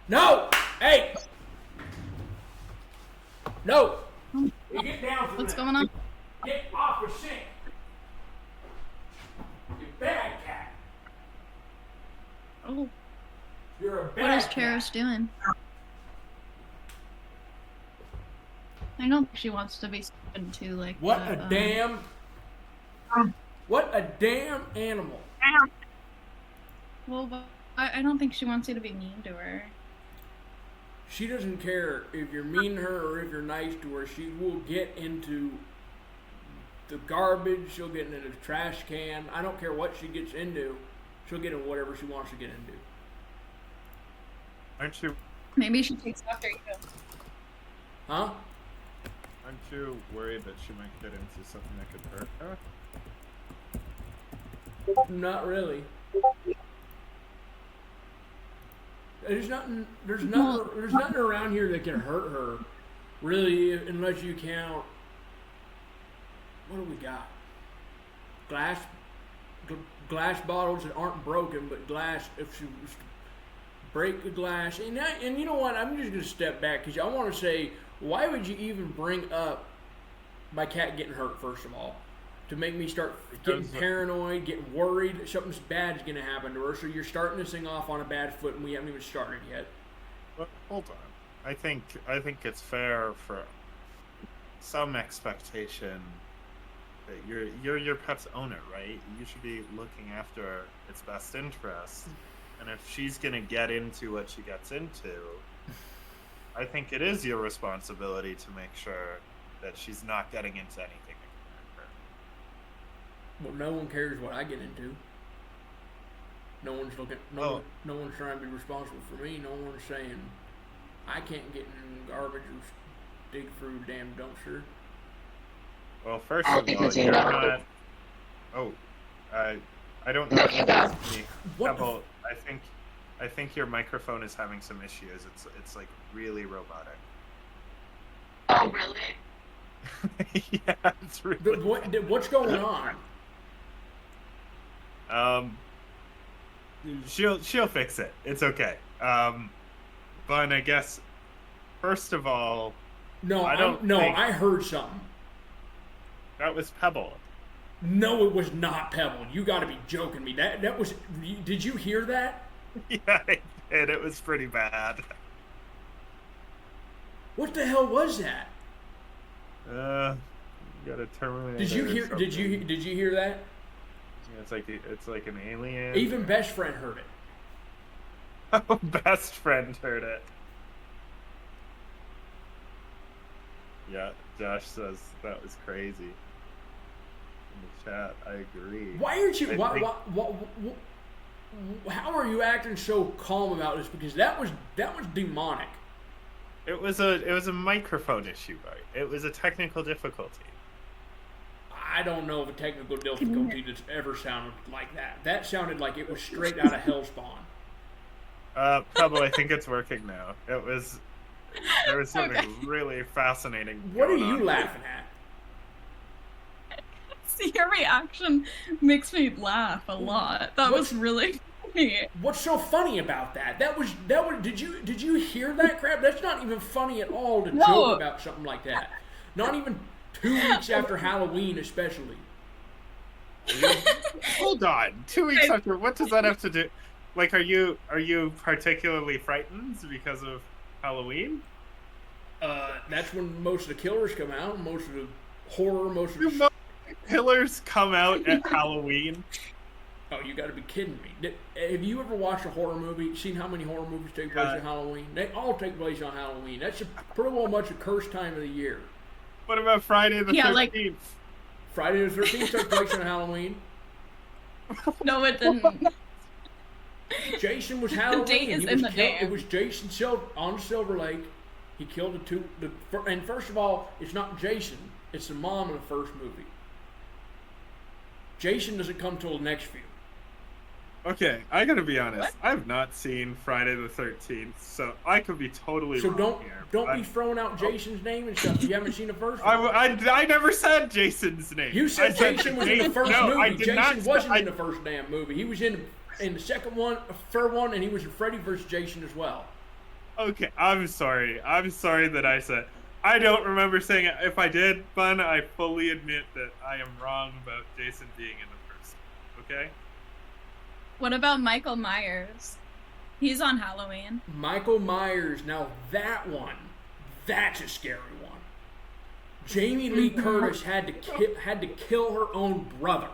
No! Hey! No! You get down from What's there. going on? Get off the sink. You bad cat. Oh, You're a what bad is cat. Cherish doing? I don't think she wants to be spoken to like What that. a damn... What a damn animal. Well, but I don't think she wants you to be mean to her. She doesn't care if you're mean to her or if you're nice to her. She will get into the garbage. She'll get into the trash can. I don't care what she gets into. She'll get into whatever she wants to get into. Aren't you Maybe she takes after you. Huh? aren't you worried that she might get into something that could hurt her? Not really. There's nothing around here that can hurt her, really, unless you count. What do we got? Glass bottles that aren't broken, but glass. If she was to break the glass, and you know what? I'm just gonna step back because I want to say, why would you even bring up my cat getting hurt? First of all, to make me start getting paranoid, getting worried that something bad is going to happen to her. So you're starting this thing off on a bad foot, and we haven't even started yet. But hold on. I think it's fair for some expectation that you're your pet's owner, right? You should be looking after its best interest. And if she's gonna get into what she gets into, I think it is your responsibility to make sure that she's not getting into anything that can hurt her. Well, no one cares what I get into. No one's looking. No one's trying to be responsible for me. No one's saying I can't get in garbage or dig through a damn dumpster. Well, first of all, you're not. Oh, I don't know if it's me. Pebble, I think your microphone is having some issues. It's like really robotic. Oh, really? Yeah, it's really. What's going on? She'll fix it. It's okay. But I guess first of all, I heard something. That was Pebble. No, it was not Pebble. You got to be joking me. That was. Did you hear that? Yeah, I did. It was pretty bad. What the hell was that? You got a Terminator. Did you hear? Did you hear that? Yeah, it's like an alien. Even best friend heard it. Oh, best friend heard it. Yeah, Josh says that was crazy. In the chat, I agree. Why aren't you? How are you acting so calm about this? Because that was demonic. It was a microphone issue, right? It was a technical difficulty. I don't know of a technical difficulty that's ever sounded like that. That sounded like it was straight out of Hellspawn. Pebble, I think it's working now. There was something really fascinating. What are you laughing at? See, your reaction makes me laugh a lot. That was really funny. What's so funny about that? That was. Did you hear that crap? That's not even funny at all to joke about something like that. Not even 2 weeks after Halloween, especially. Hold on, 2 weeks after. What does that have to do? Like, are you particularly frightened because of Halloween? That's when most of the killers come out. Most of the horror. Killers come out at Halloween. Oh, you got to be kidding me! Have you ever watched a horror movie? Seen how many horror movies take place on Halloween? They all take place on Halloween. That's pretty well much a cursed time of the year. What about Friday the 13th? Friday the 13th took place on Halloween. No, it didn't. Jason was Halloween. The date is in the name. It was Jason on Silver Lake. He killed and first of all, it's not Jason. It's the mom in the first movie. Jason doesn't come till the next few. Okay, I gotta be honest. I've not seen Friday the 13th, so I could be totally wrong here. Don't be throwing out Jason's name and stuff. You haven't seen the first one. I never said Jason's name. You said Jason was in the first movie. I did Jason wasn't in the first damn movie. He was in the second one, third one, and he was in Freddy vs. Jason as well. Okay, I'm sorry. I'm sorry that I said. I don't remember saying it. If I did, Bun, I fully admit that I am wrong about Jason being in the first. Okay? What about Michael Myers? He's on Halloween. Michael Myers. Now that one, that's a scary one. Jamie Lee Curtis had to kill her own brother.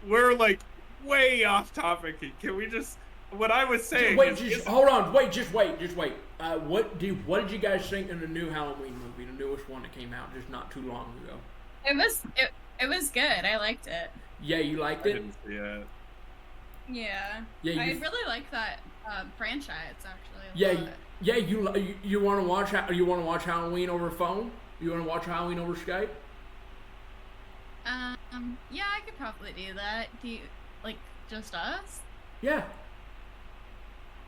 We're like way off topic. Can we just? What I was saying. Wait, hold on. Wait. What did you guys think in the new Halloween movie, the newest one that came out just not too long ago? It was good. I liked it. Yeah, you liked I it. didn't see it. Yeah. Yeah, I really like that franchise actually. Yeah. You want to watch? You want to watch Halloween over phone? You want to watch Halloween over Skype? Yeah, I could probably do that. Do you like just us? Yeah.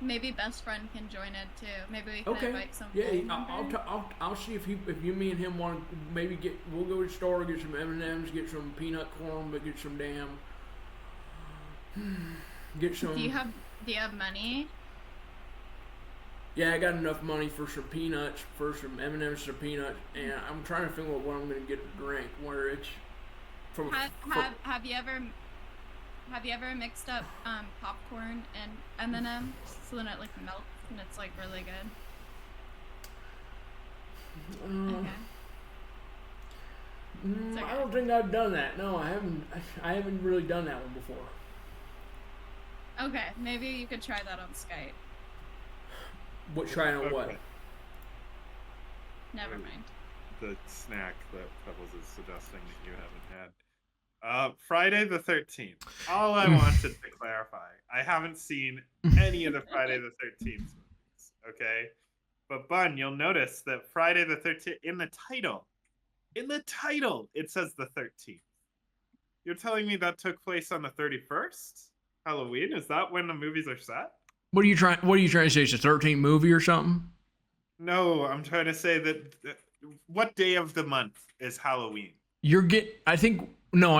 Maybe best friend can join it too. Maybe we can Okay. invite some. Yeah, family I'll, members. I'll see if you, me and him want to maybe get. We'll go to the store, get some M&Ms, get some peanut corn, but get some get some. Do you have money? Yeah, I got enough money for some peanuts, for some M&Ms, some peanuts, and I'm trying to figure out what I'm gonna get to drink. Where it's from. Have you ever mixed up popcorn and M&M's so then it like melts and it's like really good? Okay. It's okay. I don't think I've done that. No, I haven't. I haven't really done that one before. Okay, maybe you could try that on Skype. What trying on what? Okay. Never mind. The snack that Pebbles is suggesting that you haven't had. Friday the 13th. All I wanted to clarify, I haven't seen any of the Friday the 13th movies, okay? But Bun, you'll notice that Friday the 13th, in the title, it says the 13th. You're telling me that took place on the 31st? Halloween? Is that when the movies are set? What are you trying to say? It's a 13th movie or something? No, I'm trying to say that what day of the month is Halloween? I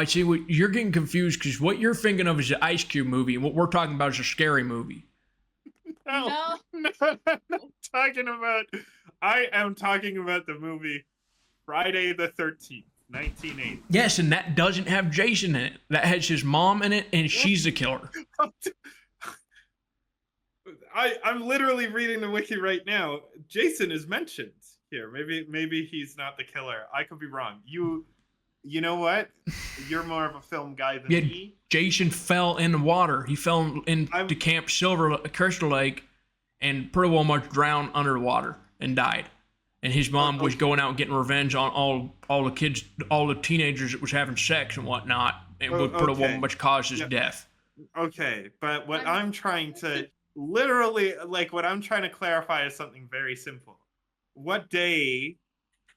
see what you're getting confused because what you're thinking of is the Ice Cube movie, and what we're talking about is a scary movie. No. I am talking about the movie Friday the 13th, 1980. Yes, and that doesn't have Jason in it. That has his mom in it, and she's the killer. I'm literally reading the wiki right now. Jason is mentioned here. Maybe he's not the killer. I could be wrong. You know what? You're more of a film guy than me. Jason fell in the water. He fell into Camp Crystal Lake and pretty well much drowned under the water and died. And his mom was going out and getting revenge on all the kids, all the teenagers that was having sex and whatnot, and would pretty well much cause his death. Okay, but what I'm trying to what I'm trying to clarify is something very simple. What day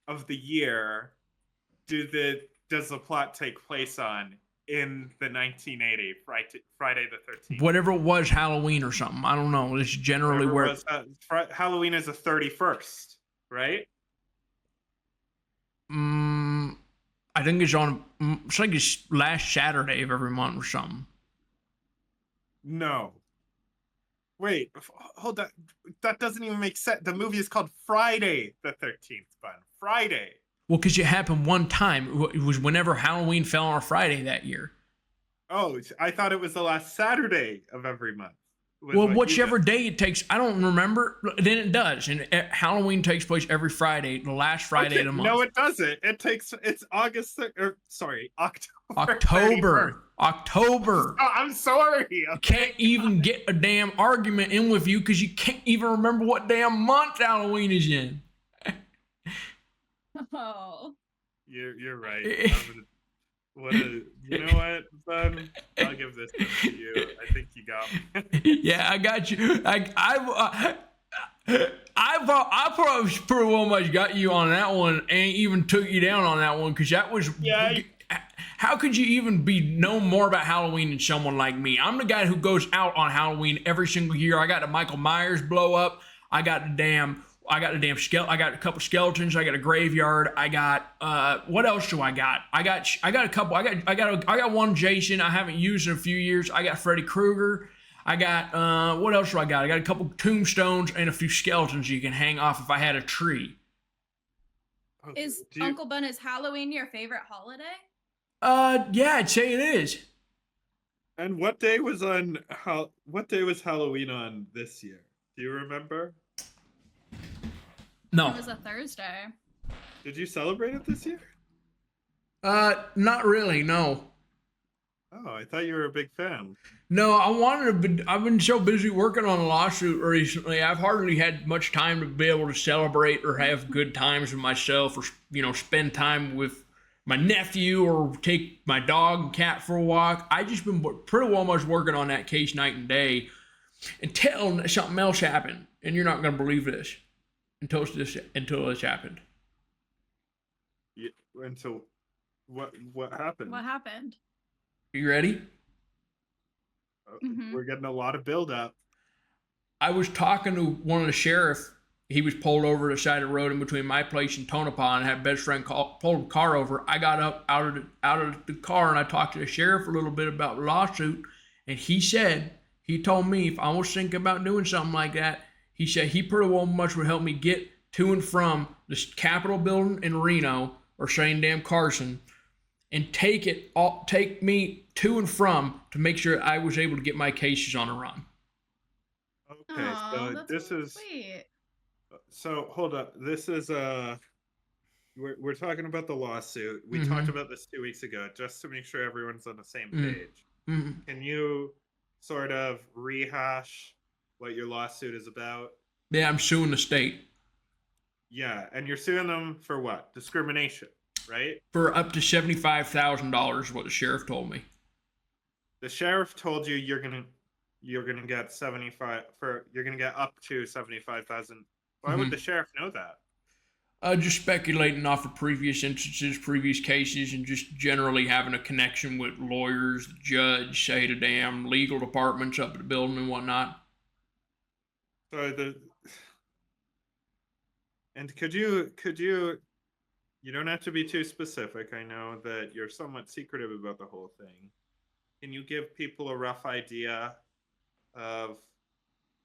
of the year does the plot take place on in the 1980 Friday the 13th? Whatever it was, Halloween or something. I don't know. It's generally Halloween is the 31st, right? I think it's like it's last Saturday of every month or something. No. Wait, hold on. That doesn't even make sense. The movie is called Friday the 13th, Bun. Friday. Well, because it happened one time. It was whenever Halloween fell on a Friday that year. Oh, I thought it was the last Saturday of every month. Well, whichever day it takes, I don't remember. Then it does, and Halloween takes place every Friday, the last Friday of the month. No, it doesn't. It's October. October. Oh, I'm sorry. Okay. You can't even get a damn argument in with you because you can't even remember what damn month Halloween is in. Oh. You're right. You know what, son? I'll give this one to you. I think you got me. Yeah, I got you. I probably pretty well much got you on that one and even took you down on that one because that was. Yeah. How could you even know more about Halloween than someone like me? I'm the guy who goes out on Halloween every single year. I got the Michael Myers blow up. I got a couple skeletons. I got a graveyard. I got what else do I got? I got a couple. I got one Jason I haven't used in a few years. I got Freddy Krueger. I got what else do I got? I got a couple tombstones and a few skeletons you can hang off if I had a tree. Okay, Is do you- Uncle Ben, is Halloween your favorite holiday? Yeah, I'd say it is. And what day was Halloween on this year? Do you remember? No. It was a Thursday. Did you celebrate it this year? Not really. No. Oh, I thought you were a big fan. No, I wanted to. I've been so busy working on a lawsuit recently. I've hardly had much time to be able to celebrate or have good times with myself, or spend time with my nephew, or take my dog and cat for a walk. I just been pretty well much working on that case night and day until something else happened, and you're not gonna believe this until this happened. Yeah, until what happened? What happened? You ready? Mhm. We're getting a lot of build up. I was talking to one of the sheriff. He was pulled over the side of the road in between my place and Tonopah, and had best friend pulled the car over. I got up out of the car and I talked to the sheriff a little bit about the lawsuit, and he told me if I was thinking about doing something like that, he said he pretty well much would help me get to and from the Capitol building in Reno or Shane Dam Carson, and take me to and from to make sure I was able to get my cases on a run. Okay, Aw, so that's this really is sweet. so hold up. This is we're talking about the lawsuit. We Mhm. talked about this 2 weeks ago, just to make sure everyone's on the same Mhm. page. Mhm. Can you sort of rehash what your lawsuit is about? Yeah, I'm suing the state Yeah, and you're suing them for what? Discrimination, right? for up to $75,000. What the sheriff told me. The sheriff told you you're gonna get 75 for you're gonna get up to 75,000. Why would Mhm. the sheriff know that? Just speculating off of previous instances, previous cases, and just generally having a connection with lawyers, the judge, say the damn legal departments up at the building and whatnot. So could you you don't have to be too specific. I know that you're somewhat secretive about the whole thing. Can you give people a rough idea of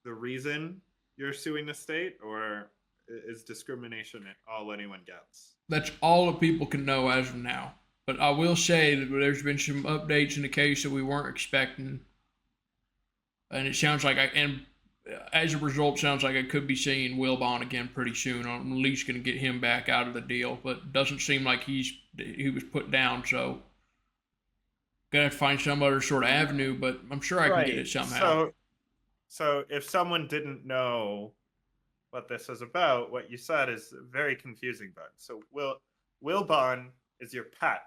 the reason you're suing the state, or is discrimination all anyone gets? That's all that people can know as of now. But I will say that there's been some updates in the case that we weren't expecting, and it sounds like as a result, sounds like I could be seeing Will Bond again pretty soon. I'm at least going to get him back out of the deal, but it doesn't seem like he was put down. So gonna have to find some other sort of avenue, but I'm sure I can get it somehow. So if someone didn't know what this is about, what you said is very confusing, Bud. So Wilbon is your pet,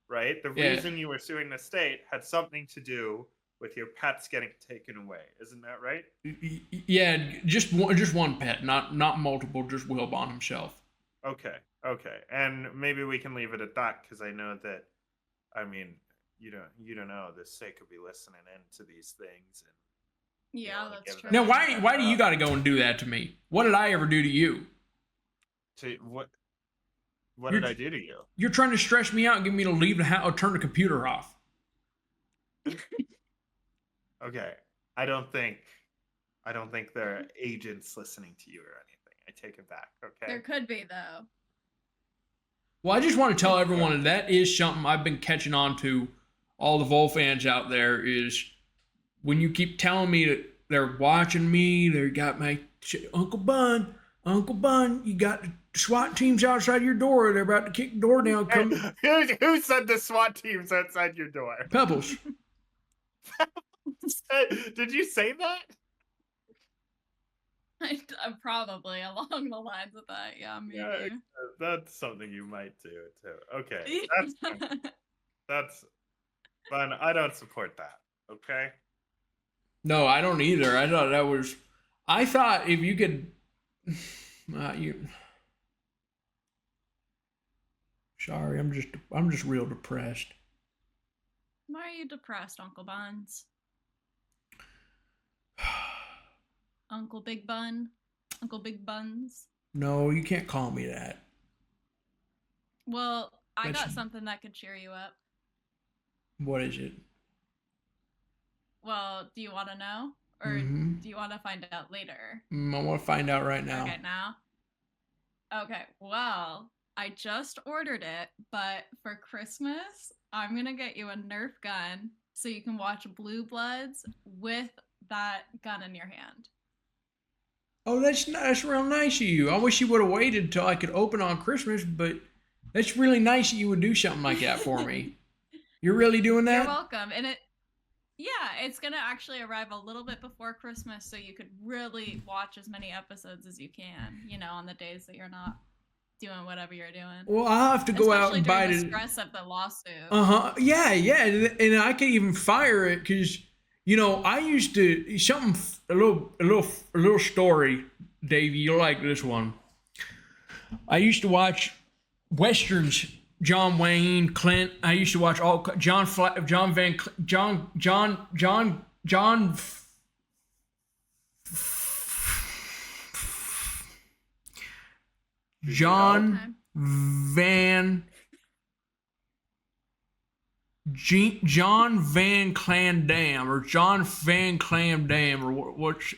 right? The Yeah. reason you were suing the state had something to do with your pets getting taken away, isn't that right? Yeah, just one pet, not multiple, just Will Bond himself. Okay, and maybe we can leave it at that, because I know that, I mean, you don't know, the state could be listening into these things, and Yeah, wanna that's give true. them- Now, why do you got to go and do that to me? What did I ever do to you? to what did I do to you? You're trying to stress me out and get me to leave the house or turn the computer off. Okay, I don't think there are agents listening to you or anything. I take it back. Okay. There could be though. Well, I just want to tell everyone that is something I've been catching on to. All the Vol fans out there is when you keep telling me that they're watching me, they got my Uncle Bun, you got the SWAT teams outside your door. They're about to kick the door down. Come, Who said the SWAT team's outside your door? Pebbles. Did you say that? I'm probably along the lines of that. Yeah, maybe. Yeah, that's something you might do too. Okay, that's fun. I don't support that. Okay. No, I don't either. I thought if you could, you. Sorry, I'm just real depressed. Why are you depressed, Uncle Buns? Uncle Big Bun? Uncle Big Buns? No, you can't call me that. Well, I That's- got something that could cheer you up. What is it? Well, do you want to know? Or Mm-hmm. do you want to find out later? I want to find out right now. Okay, now? Okay, well, I just ordered it, but for Christmas, I'm going to get you a Nerf gun so you can watch Blue Bloods with that gun in your hand. Oh, that's real nice of you. I wish you would have waited until I could open on Christmas, but that's really nice that you would do something like that for me. You're really doing that? You're welcome. And it's going to actually arrive a little bit before Christmas so you could really watch as many episodes as you can, on the days that you're not doing whatever you're doing. Well, I'll have to go out and buy the it. stress of the lawsuit. Yeah, and I can even fire it because I used to a little story, Davey. You'll like this one. I used to watch westerns. John Wayne, Clint. I used to watch all John Van John Van Clandam or John Van Clandam or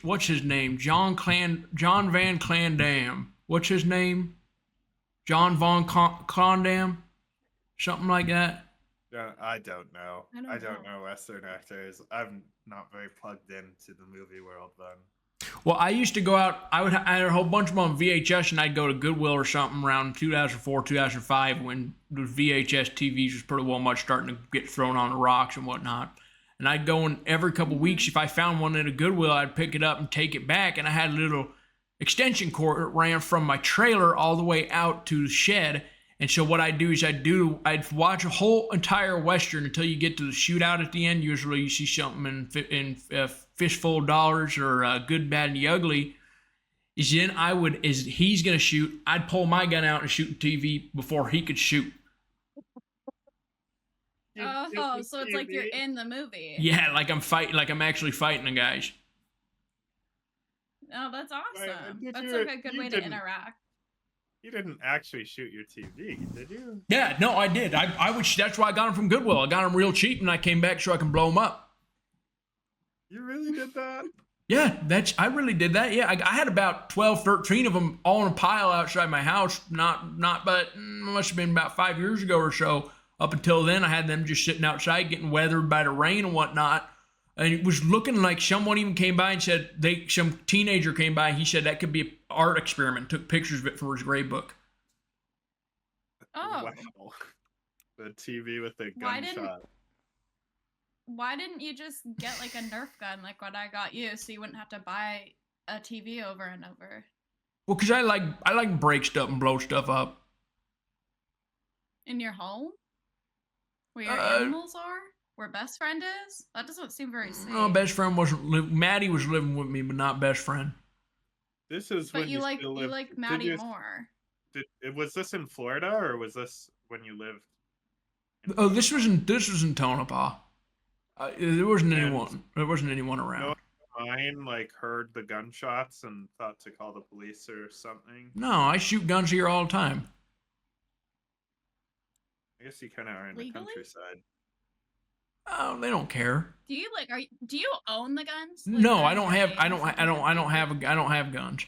what's his name? John Van Clandam. What's his name? John Von Clandam? Something like that. Yeah, I don't know. I don't know Western actors. I'm not very plugged into the movie world then. Well, I used to go out. I had a whole bunch of them on VHS, and I'd go to Goodwill or something around 2004, 2005 when the VHS TVs was pretty well much starting to get thrown on the rocks and whatnot. And I'd go in every couple of weeks. If I found one at a Goodwill, I'd pick it up and take it back. And I had a little extension cord that ran from my trailer all the way out to the shed. And so what I'd do is I'd watch a whole entire Western until you get to the shootout at the end. Usually you see something in Fistful of Dollars or Good, Bad, and the Ugly. Is then he's going to shoot, I'd pull my gun out and shoot the TV before he could shoot. Oh, so it's like you're in the movie. Yeah, like I'm actually fighting the guys. Oh, that's awesome. That's like a good way to interact. You didn't actually shoot your TV, did you? Yeah, no, I did. That's why I got them from Goodwill. I got them real cheap, and I came back so I can blow them up. You really did that? Yeah, I really did that. Yeah, I had about 12, 13 of them all in a pile outside my house. But must have been about 5 years ago or so. Up until then, I had them just sitting outside getting weathered by the rain and whatnot. And it was looking like someone even came by and said, some teenager came by and he said that could be an art experiment, took pictures of it for his grade book. Oh. Wow. The TV with the gunshot. Why didn't you just get like a Nerf gun like what I got you so you wouldn't have to buy a TV over and over? Well, because I like break stuff and blow stuff up. In your home? Where your animals are? Where best friend is? That doesn't seem very safe. No, best friend wasn't. Maddie was living with me, but not best friend. This is but when you like Maddie more. Was this in Florida or was this when you lived? This was in Tonopah. There wasn't anyone. There wasn't anyone around. No, mine heard the gunshots and thought to call the police or something. No, I shoot guns here all the time. I guess you kind of are in the countryside. Oh, they don't care. Do you do you own the guns? No, I don't have guns.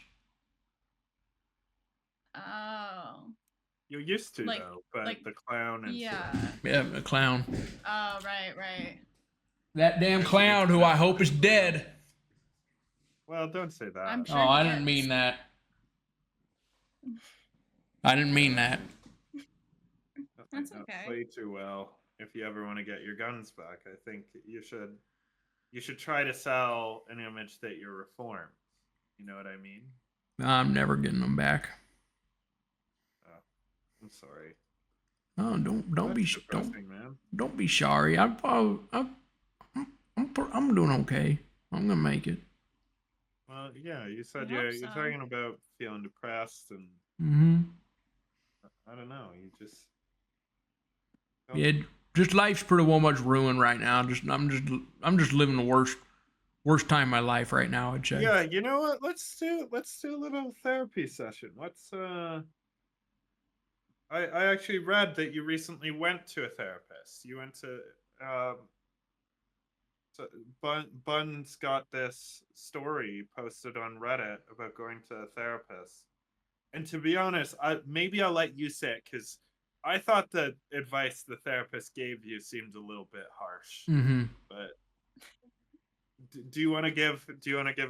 Oh. You used to though, but the clown and yeah, the clown. Oh, right. That damn clown who I hope is dead. Well, don't say that. I'm sure I didn't mean that. I didn't mean that. That's okay. Play too well. If you ever want to get your guns back, I think you should try to sell an image that you're reformed. You know what I mean? I'm never getting them back. Oh, I'm sorry. Oh, don't be man. Don't be sorry. I'm doing okay. I'm gonna make it. Well, yeah, you said you're talking about feeling depressed and. I don't know. You just. Yeah, just life's pretty well much ruined right now. I'm just living the worst time of my life right now, I'd say. Yeah, you know what? Let's do a little therapy session. I actually read that you recently went to a therapist. You went to So Bun's got this story posted on Reddit about going to a therapist. And to be honest, maybe I'll let you say it because I thought the advice the therapist gave you seemed a little bit harsh. Mm-hmm. But do you want to give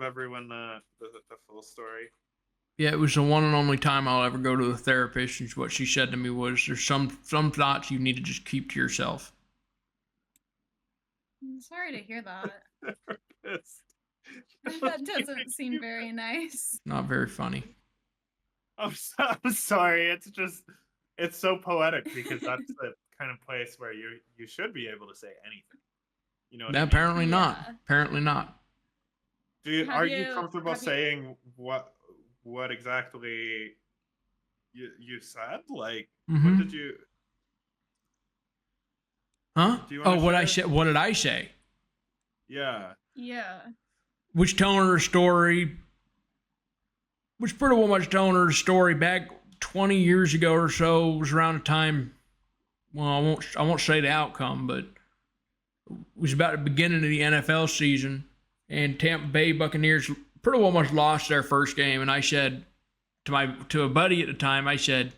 everyone the full story? Yeah, it was the one and only time I'll ever go to a therapist. And what she said to me was, "There's some thoughts you need to just keep to yourself." I'm sorry to hear that. Therapist. That doesn't seem very nice. Not very funny. I'm sorry. It's so poetic because that's the kind of place where you should be able to say anything. You know what I mean? Apparently not. Yeah. Apparently not. Are you comfortable saying what exactly you said? Like, Mhm. what did you? Huh? Do you wanna Oh, what I share? said. What did I say? Yeah. Yeah. Was telling her a story. Was pretty well much telling her a story back 20 years ago or so. It was around the time. Well, I won't say the outcome, but it was about the beginning of the NFL season, and Tampa Bay Buccaneers pretty well much lost their first game. And I said to a buddy at the time, I said,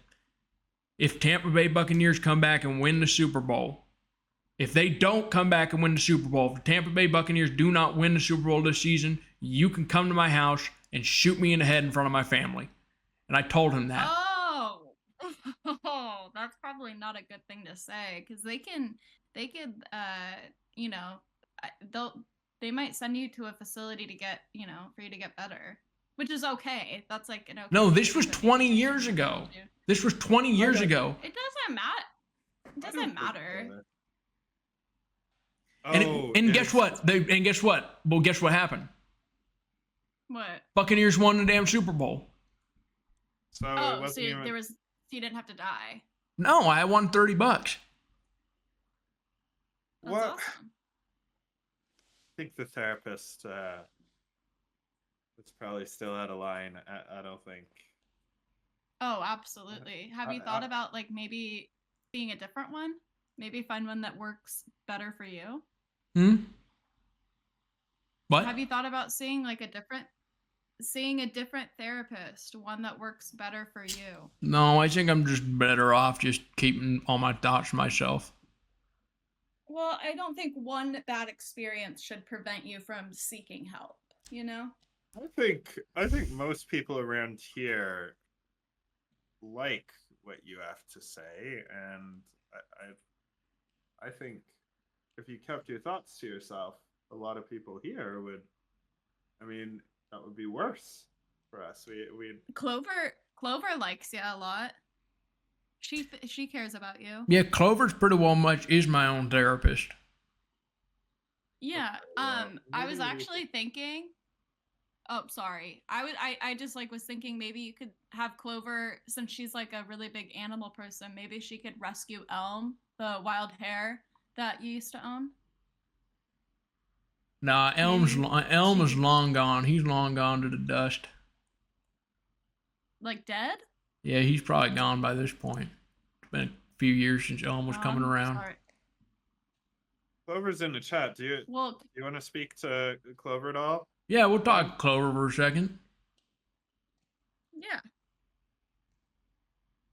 if Tampa Bay Buccaneers come back and win the Super Bowl, if they don't come back and win the Super Bowl, if the Tampa Bay Buccaneers do not win the Super Bowl this season, you can come to my house and shoot me in the head in front of my family. And I told him that. Oh, that's probably not a good thing to say because they could, you know, they might send you to a facility to get, for you to get better, which is okay. That's like an okay. No, this was thing, but 20 maybe years they ago. shouldn't do. This was 20 years ago. It doesn't matter. It doesn't matter. And guess what? Guess what? Well, guess what happened? What? Buccaneers won the damn Super Bowl. So it Oh, so wasn't even. you didn't have to die. No, I won $30. That's What? awesome. I think the therapist is probably still out of line. I don't think. Oh, absolutely. Have you thought about like maybe seeing a different one? Maybe find one that works better for you. What? Have you thought about seeing a different therapist, one that works better for you? No, I think I'm just better off just keeping all my thoughts to myself. Well, I don't think one bad experience should prevent you from seeking help, you know? I think most people around here like what you have to say, and I think if you kept your thoughts to yourself, a lot of people here would. I mean, that would be worse for us. We Clover likes you a lot. She cares about you. Yeah, Clover's pretty well much is my own therapist. Yeah. well, I was maybe we actually thinking. Oh, sorry. I just was thinking maybe you could have Clover, since she's like a really big animal person. Maybe she could rescue Elm, the wild hare that you used to own. Nah, Elm is long gone. He's long gone to the dust. Like dead? Yeah, he's probably gone by this point. It's been a few years since Elm was coming around. Sorry. Clover's in the chat. Do you want to speak to Clover at all? Yeah, we'll talk Clover for a second. Yeah.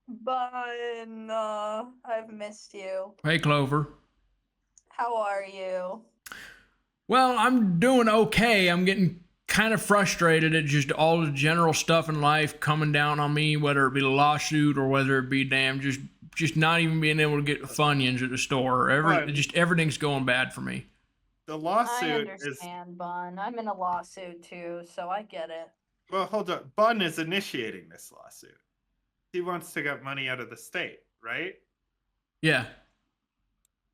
Bun, I've missed you. Hey, Clover. How are you? Well, I'm doing okay. I'm getting kind of frustrated at just all the general stuff in life coming down on me, whether it be a lawsuit or whether it be just not even being able to get Funyuns at the store. Just everything's going bad for me. The lawsuit I understand, Bun. I'm in a lawsuit too, so I get it. Well, hold on. Bun is initiating this lawsuit. He wants to get money out of the state, right? Yeah.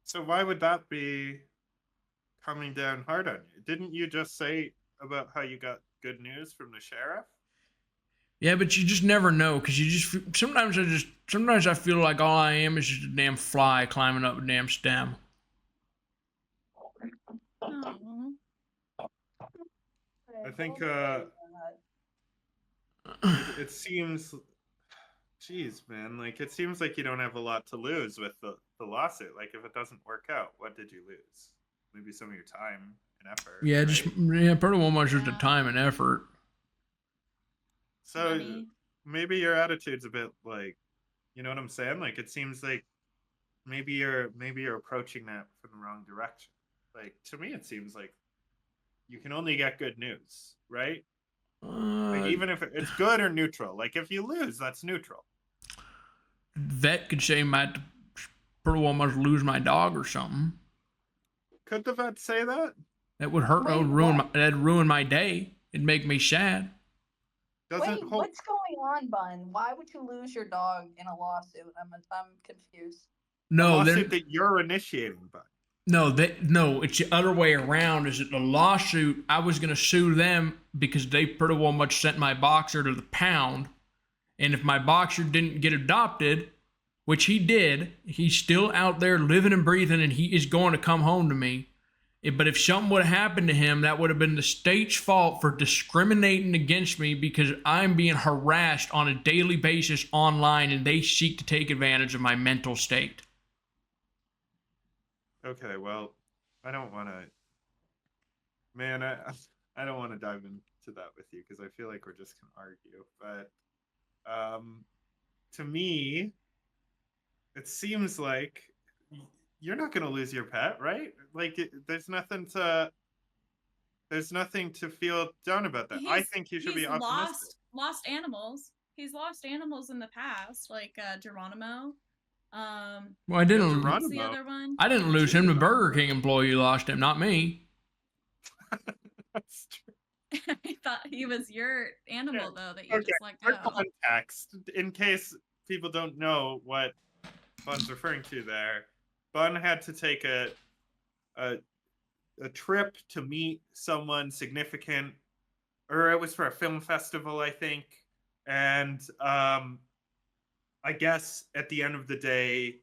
So why would that be coming down hard on you? Didn't you just say about how you got good news from the sheriff? Yeah, but you just never know, because sometimes I feel like all I am is just a damn fly climbing up a damn stem. Oh. I think it seems, geez, man, like it seems like you don't have a lot to lose with the lawsuit. Like if it doesn't work out, what did you lose? Maybe some of your time and effort. Yeah, right? just pretty well much just the Yeah. time and effort. So Money. maybe your attitude's a bit like, you know what I'm saying? Like it seems like maybe you're approaching that from the wrong direction. Like to me, it seems like you can only get good news, right? Like even if it's good or neutral. Like if you lose, that's neutral. Vet could say might pretty well much lose my dog or something. Could the vet say that? That would hurt. That Wait, would ruin. what? That'd ruin my day. It'd make me sad. Doesn't Wait, hold. what's going on, Bun? Why would you lose your dog in a lawsuit? I'm confused. A No, they're lawsuit that you're initiating, but no. It's the other way around. Is that the lawsuit? I was gonna sue them because they pretty well much sent my boxer to the pound, and if my boxer didn't get adopted, which he did, he's still out there living and breathing, and he is going to come home to me. But if something would have happened to him, that would have been the state's fault for discriminating against me because I'm being harassed on a daily basis online, and they seek to take advantage of my mental state. okay, well, I don't want to. Man, I don't want to dive into that with you because I feel like we're just gonna argue. But to me, it seems like you're not gonna lose your pet, right? Like there's nothing to feel down about that. I think you should be He's optimistic. lost animals. He's lost animals in the past, like Geronimo. Well, I didn't. Geronimo. What's the other one? I didn't lose him. The Burger King employee lost him, not me. That's true. I thought he was your animal though that you Okay, just let for go. context, in case people don't know what Bun's referring to there, Bun had to take a trip to meet someone significant, or it was for a film festival, I think. And I guess at the end of the day,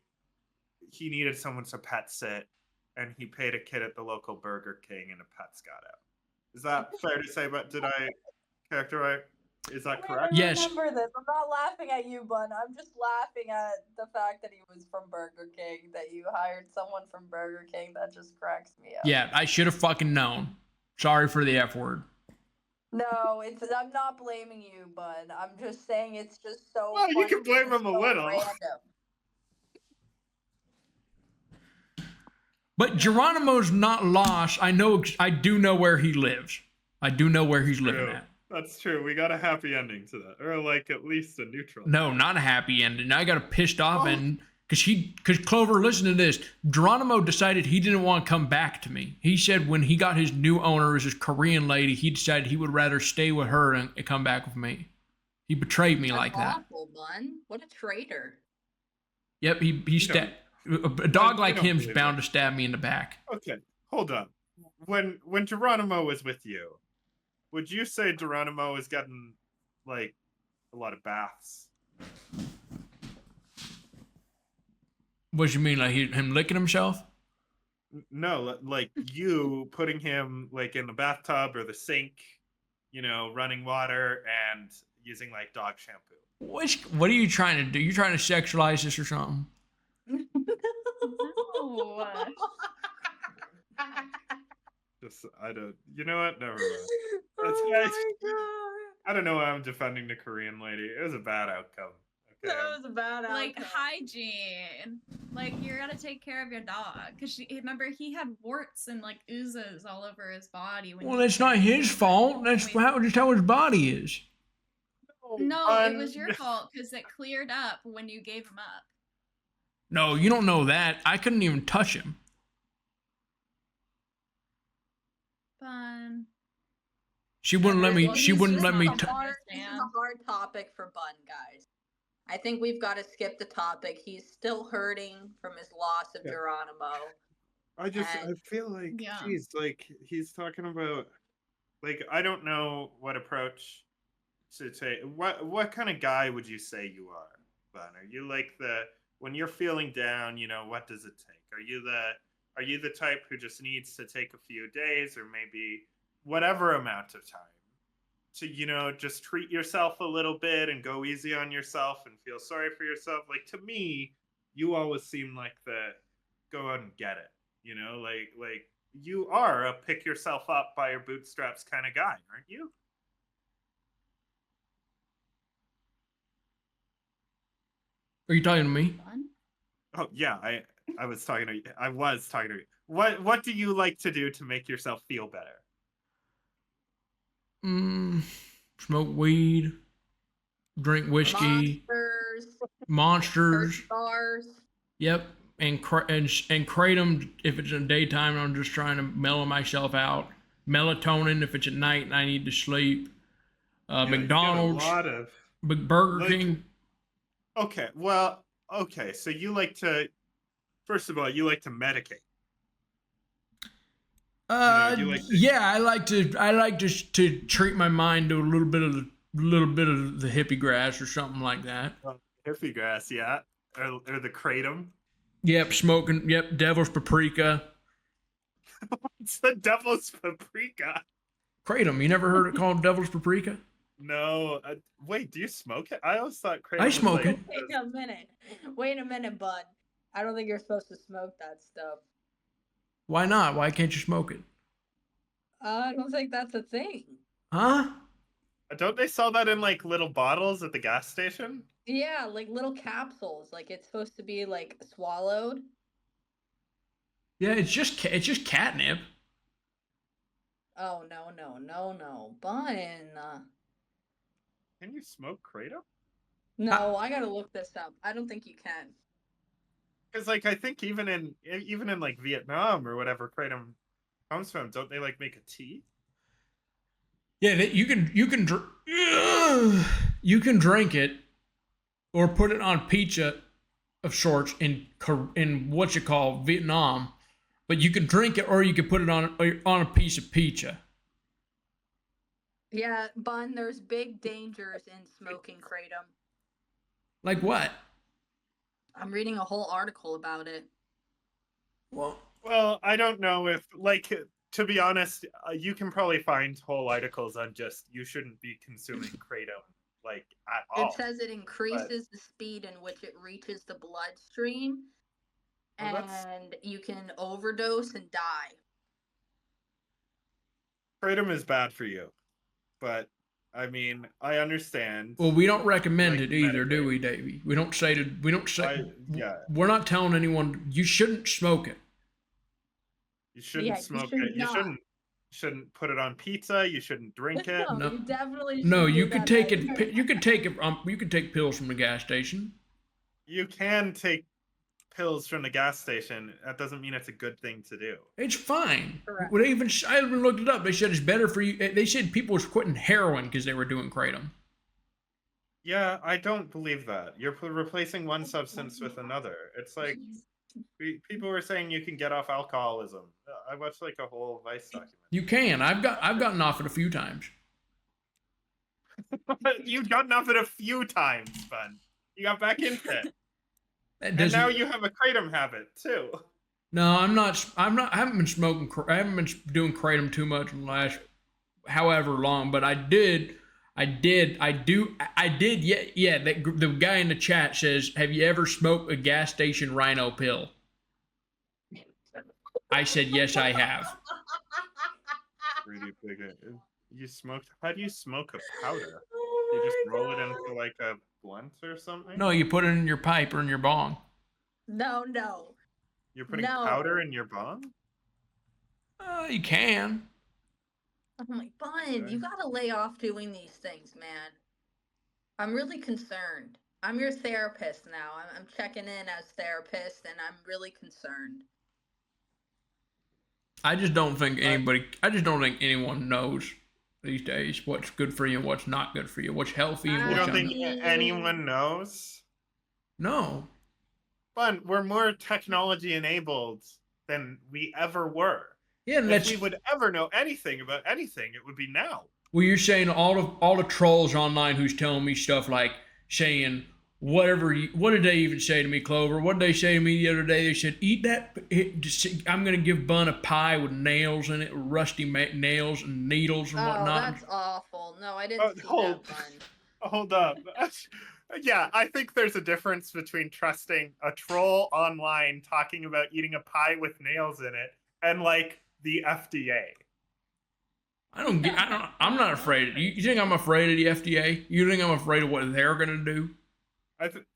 he needed someone to pet sit, and he paid a kid at the local Burger King, and the pets got out. Is that fair to say? But did I characterize? Is that correct? I Yes. remember this. I'm not laughing at you, Bun. I'm just laughing at the fact that he was from Burger King, that you hired someone from Burger King. That just cracks me up. Yeah, I should have fucking known. Sorry for the F word. No, I'm not blaming you, Bun. I'm just saying it's just so Well, you funny can blame and him a so little. Random. But Geronimo's not lost. I do know where he lives. I do know where he's living True. at. That's true. We got a happy ending to that, or like at least a neutral. No, not a happy ending. I got a pissed off Oh. ending because Clover, listen to this. Geronimo decided he didn't want to come back to me. He said when he got his new owner, his Korean lady, he decided he would rather stay with her and come back with me. He betrayed me like that. Awful, Bun. What a traitor. Yep, he stabbed. A dog like him's bound to stab me in the back. Okay, hold on. When Geronimo was with you, would you say Geronimo was getting like a lot of baths? What do you mean, like him licking himself? No, like you putting him like in the bathtub or the sink, running water and using like dog shampoo. What are you trying to do? You trying to sexualize this or something? No. Just I don't. You know what? Never mind. Oh That's- my god. I don't know why I'm defending the Korean lady. It was a bad outcome. Okay. That was a bad outcome. Like hygiene. Like you gotta take care of your dog. Cause remember he had warts and like oozes all over his body. When Well, you that's not came his in. fault. That's just how his body is. No, it was your fault because it cleared up when you gave him up. No, you don't know that. I couldn't even touch him. Fun. She wouldn't let me. Well, She he's wouldn't just let me. not T- This is a hard topic for Bun, guys. I think we've got to skip the topic. He's still hurting from his loss of Yeah. Geronimo. I feel like, Yeah. geez, like he's talking about, like I don't know what approach to take. What kind of guy would you say you are, Bun? Are you like when you're feeling down? What does it take? Are you the type who just needs to take a few days or maybe whatever amount of time to just treat yourself a little bit and go easy on yourself and feel sorry for yourself? Like to me, you always seem like the go out and get it. Like you are a pick yourself up by your bootstraps kind of guy, aren't you? Are you talking to me? Bun? Oh yeah, I was talking to you. I was talking to you. What do you like to do to make yourself feel better? Smoke weed, drink whiskey, monsters. Bars. Yep, and kratom if it's in daytime and I'm just trying to mellow myself out. Melatonin if it's at night and I need to sleep. Yeah, McDonald's, you get a lot of Burger King. Okay, well, okay, so you like to, first of all, you like to medicate. You like to, Yeah, I like to treat my mind to a little bit of the hippie grass or something like that. hippie grass, yeah, or the kratom. Yep, smoking. Yep, devil's paprika. It's the devil's paprika. Kratom. You never heard it called devil's paprika? No, wait, do you smoke it? I always thought kratom. I smoke was like, it. Wait a minute, bud. I don't think you're supposed to smoke that stuff. Why not? Why can't you smoke it? I don't think that's a thing. Huh? Don't they sell that in like little bottles at the gas station? Yeah, like little capsules. Like it's supposed to be like swallowed. Yeah, it's just catnip. Oh no, Bun. Can you smoke kratom? No, I gotta look this up. I don't think you can. Because like I think even in like Vietnam or whatever kratom comes from, don't they like make a tea? Yeah, you can you can drink it or put it on pizza of sorts in what you call Vietnam, but you can drink it or you can put it on a piece of pizza. Yeah, Bun, there's big dangers in smoking kratom. Like what? I'm reading a whole article about it. Well, I don't know if like to be honest, you can probably find whole articles on just you shouldn't be consuming kratom like at all. It says it increases the speed in which it reaches the bloodstream, and you can overdose and die. Kratom is bad for you, but I mean, I understand. Well, we don't recommend it either, do we, Davey? We don't say. Yeah. We're not telling anyone you shouldn't smoke it. You shouldn't smoke it. You shouldn't put it on pizza. You shouldn't drink it. No, you definitely should. No, you could take it. You could take it. You could take pills from the gas station. You can take pills from the gas station. That doesn't mean it's a good thing to do. It's fine. Correct. I even looked it up. They said it's better for you. They said people was quitting heroin because they were doing kratom. Yeah, I don't believe that. You're replacing one substance with another. It's like people were saying you can get off alcoholism. I watched like a whole Vice document. You can. I've gotten off it a few times. You've gotten off it a few times, Bun. You got back into it. And now you have a kratom habit too. No, I'm not. I haven't been smoking. I haven't been doing kratom too much in the last however long. But I did. Yeah. The guy in the chat says, "Have you ever smoked a gas station rhino pill?" I said, "Yes, I have." Pretty big. You smoked? How do you smoke a powder? You just roll it into like a blunt or something? No, you put it in your pipe or in your bong. No. You're putting powder in your bong? You can. I'm like, Bun, you gotta lay off doing these things, man. I'm really concerned. I'm your therapist now. I'm checking in as therapist, and I'm really concerned. I just don't think anyone knows these days what's good for you and what's not good for you, what's healthy and You what's don't think anyone knows? No. Bun, we're more technology enabled than we ever were. Yeah, and if we would ever know anything about anything, it would be now. Well, you're saying all the trolls online who's telling me stuff like saying whatever. What did they even say to me, Clover? What did they say to me the other day? They said, "Eat that. I'm going to give Bun a pie with nails in it, rusty nails and needles and whatnot." That's awful. No, I didn't see that, Bun. Hold up. Yeah, I think there's a difference between trusting a troll online talking about eating a pie with nails in it and like the FDA. I'm not afraid. You think I'm afraid of the FDA? You think I'm afraid of what they're going to do?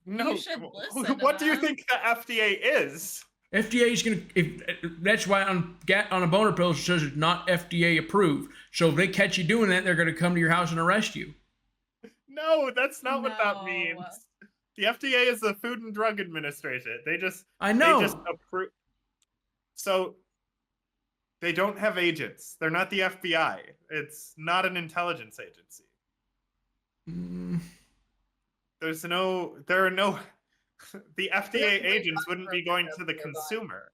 No. You should listen to What do you them. think the FDA is? FDA is going to, that's why on a boner pill it says it's not FDA approved. So if they catch you doing that, they're going to come to your house and arrest you. No, that's not what that No. means. The FDA is the Food and Drug Administration. I know. They just approve. So they don't have agents. They're not the FBI. It's not an intelligence agency. There are no, the FDA agents wouldn't be going to the consumer.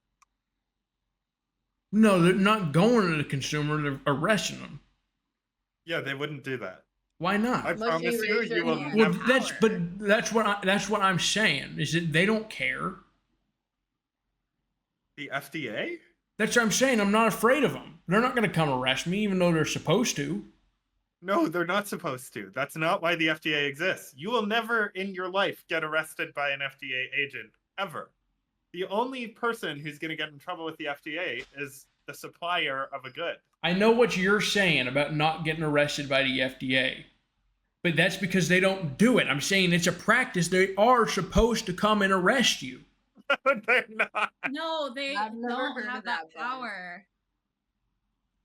No, they're not going to the consumer. They're arresting them. Yeah, they wouldn't do that. Why not? I Unless promise you raise you, your will hand. Well, never. that's what I'm saying is that they don't care. The FDA? That's what I'm saying. I'm not afraid of them. They're not going to come arrest me, even though they're supposed to. No, they're not supposed to. That's not why the FDA exists. You will never in your life get arrested by an FDA agent, ever. The only person who's going to get in trouble with the FDA is the supplier of a good. I know what you're saying about not getting arrested by the FDA, but that's because they don't do it. I'm saying it's a practice. They are supposed to come and arrest you. They're not. No, they I've never don't heard have of that that, Bud. power.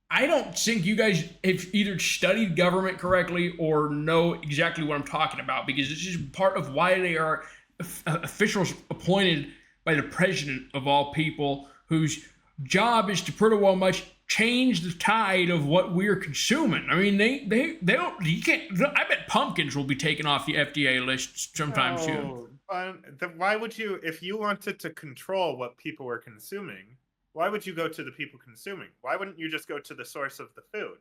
I don't think you guys have either studied government correctly or know exactly what I'm talking about, because this is part of why they are officials appointed by the president of all people, whose job is to pretty well much change the tide of what we're consuming. I mean, they don't, you can't, I bet pumpkins will be taken off the FDA list sometime soon. Why would you, if you wanted to control what people were consuming, why would you go to the people consuming? Why wouldn't you just go to the source of the food?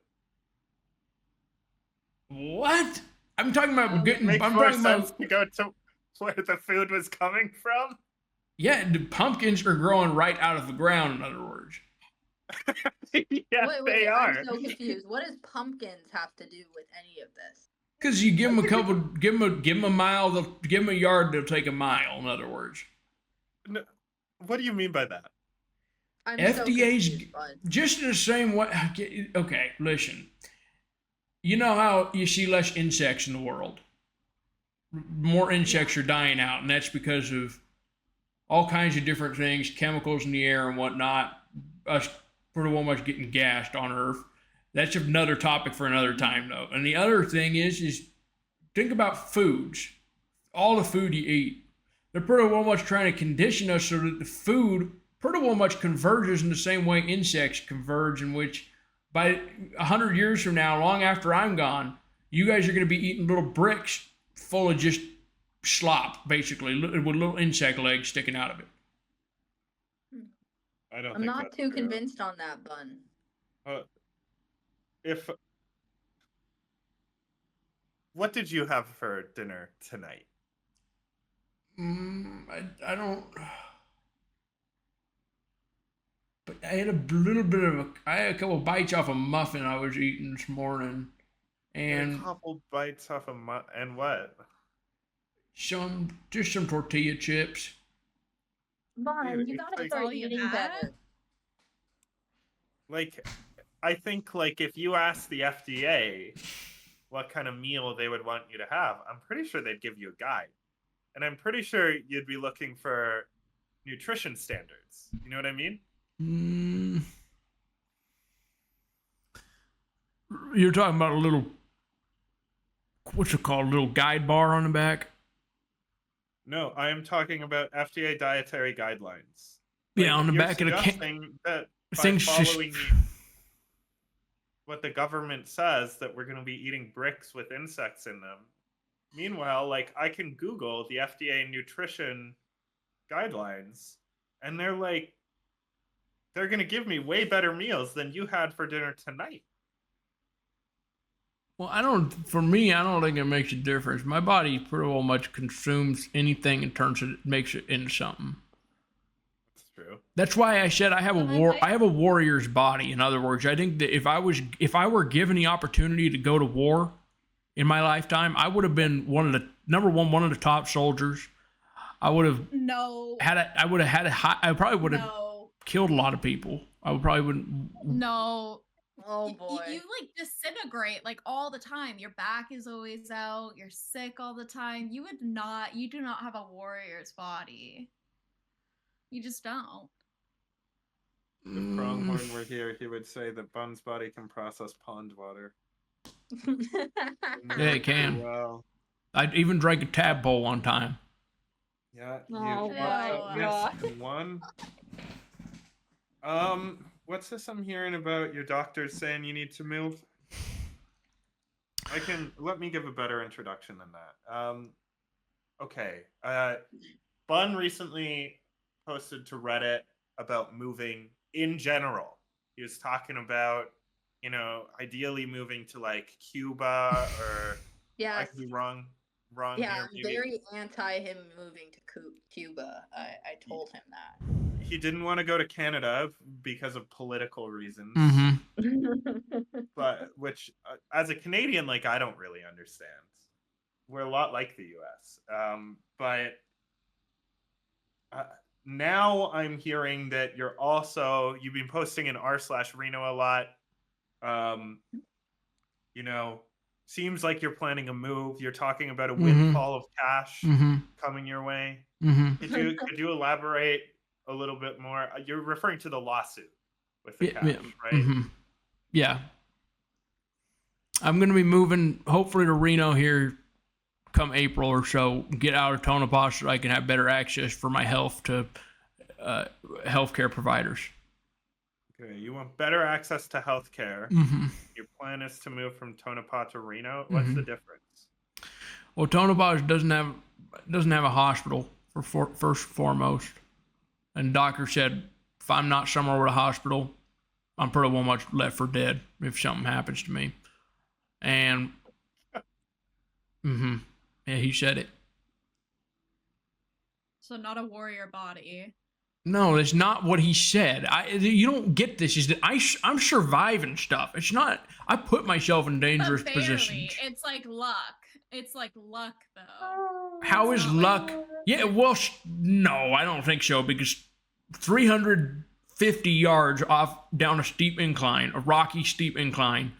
What? I'm talking about getting. Makes I'm more talking sense about. to go to where the food was coming from. Yeah, the pumpkins are growing right out of the ground. In other words, Yes, they are. I'm so confused. What does pumpkins have to do with any of this? because you give them a couple, give them a mile, they'll give them a yard, they'll take a mile. In other words, No, what do you mean by that? I'm FDA's so confused, Bud. just in the same way. Okay, listen. You know how you see less insects in the world. More insects are dying out, and that's because of all kinds of different things, chemicals in the air and whatnot. Us pretty well much getting gassed on Earth. That's another topic for another time, though. And the other thing is think about foods. All the food you eat, they're pretty well much trying to condition us so that the food pretty well much converges in the same way insects converge, in which by 100 years from now, long after I'm gone, you guys are going to be eating little bricks full of just slop, basically, with little insect legs sticking out of it. I don't. I'm think not that's too true. convinced on that, Bun. What did you have for dinner tonight? I don't. But I had a little bit of I had a couple bites off a muffin I was eating this morning, and A couple bites off and what? just some tortilla chips. Bun, Dude, you it's gotta like- start All you eating had? better. Like, I think like if you ask the FDA what kind of meal they would want you to have, I'm pretty sure they'd give you a guide, and I'm pretty sure you'd be looking for nutrition standards. You know what I mean? You're talking about a little, what's it called, a little guide bar on the back? No, I am talking about FDA dietary guidelines. Yeah, on the you're back of the can. suggesting that by Things just- following what the government says, that we're going to be eating bricks with insects in them. Meanwhile, like, I can Google the FDA nutrition guidelines, and they're like, they're going to give me way better meals than you had for dinner tonight. Well, for me, I don't think it makes a difference. My body pretty well much consumes anything and makes it into something. That's true. That's why I said I have Well, I have a warrior's body. In other words, I think that if I were given the opportunity to go to war in my lifetime, I would have been one of the top soldiers. I would have No. I probably would have. No. killed a lot of people. I would probably wouldn't. No. Oh You, boy. you like disintegrate like all the time. Your back is always out. You're sick all the time. You do not have a warrior's body. You just don't. If Pronghorn were here, he would say that Bun's body can process pond water. Yeah, it can. Well, I even drank a tadpole one time. yeah. Oh You my missed in one. What's this I'm hearing about your doctors saying you need to move? Let me give a better introduction than that. Okay. Bun recently posted to Reddit about moving in general. He was talking about, ideally moving to like Cuba or I Yes. could be wrong Yeah, here. I'm Maybe. very anti him moving to Cuba. I told him that. He didn't want to go to Canada because of political reasons. But which, as a Canadian, like I don't really understand. We're a lot like the U.S. But now I'm hearing that you've been posting in r/Reno a lot. Seems like you're planning a move. You're talking about a windfall of cash coming your way. Could you elaborate a little bit more? You're referring to the lawsuit with the cash, right? Yeah. I'm going to be moving, hopefully, to Reno here come April or so. Get out of Tonopah so I can have better access for my health to healthcare providers. Okay, you want better access to healthcare. Your plan is to move from Tonopah to Reno. What's the difference? Well, Tonopah doesn't have a hospital for first and foremost. And the doctor said, if I'm not somewhere with a hospital, I'm pretty well much left for dead if something happens to me. And, yeah, he said it. So not a warrior body. No, it's not what he said. You don't get this. Is that I'm surviving stuff. It's not. I put myself in dangerous But barely. positions. It's like luck. It's like luck, though. How is luck? Yeah, well, no, I don't think so because 350 yards off down a steep incline, a rocky steep incline,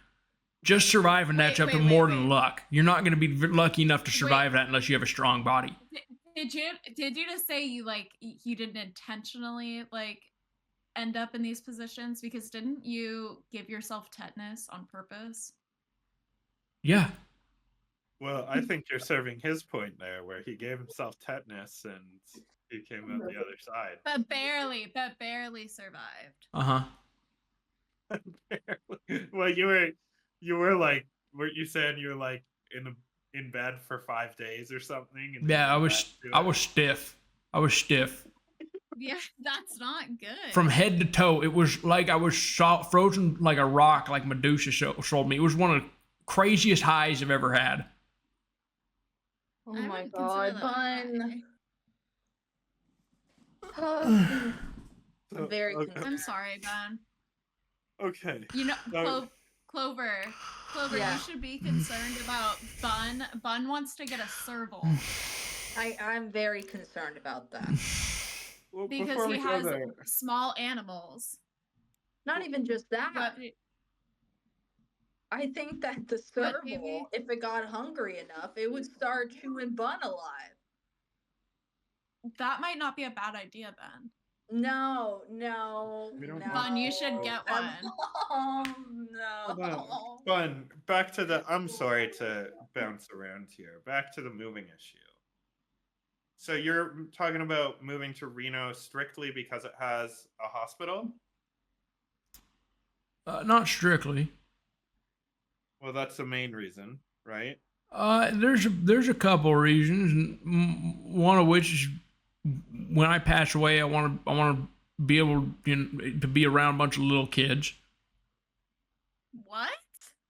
just surviving that's up to more than luck. You're not going to be lucky enough to survive that unless you have a strong body. Did you just say you didn't intentionally end up in these positions? Because didn't you give yourself tetanus on purpose? Yeah. Well, I think you're serving his point there, where he gave himself tetanus and he came out the other side. But barely survived. Well, you were like, weren't you saying you were like in bed for 5 days or something? And yeah, I was stiff. I was stiff. Yeah, that's not good. From head to toe, it was like I was frozen like a rock, like Medusa showed me. It was one of the craziest highs I've ever had. Oh my god, Bun. I'm very concerned. I'm sorry, Ben. Okay. Clover, Yeah. you should be concerned about Bun. Bun wants to get a serval. I'm very concerned about that. Well, Because he has small animals. Not even just that. But I think that the serval, if it got hungry enough, it would start chewing Bun alive. that might not be a bad idea, Ben. No. Bun, you should get one. No. Bun, back to the. I'm sorry to bounce around here. Back to the moving issue. So you're talking about moving to Reno strictly because it has a hospital? Not strictly. Well, that's the main reason, right? There's a couple reasons. One of which is when I pass away, I want to be able to be around a bunch of little kids. What?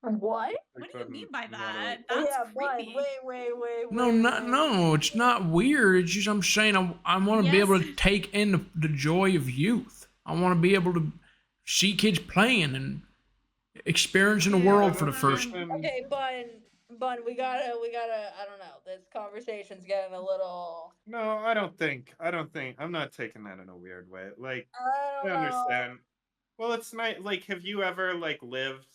What? What do you mean by that? That's creepy. Wait. No, it's not weird. It's just I'm saying I want to be able to take in the joy of youth. I want to be able to see kids playing and experiencing the world for the first. Okay, Bun, we gotta. I don't know. This conversation's getting a little. No, I don't think. I'm not taking that in a weird way. Like, I I don't know. understand. Well, it's nice. Like, have you ever like lived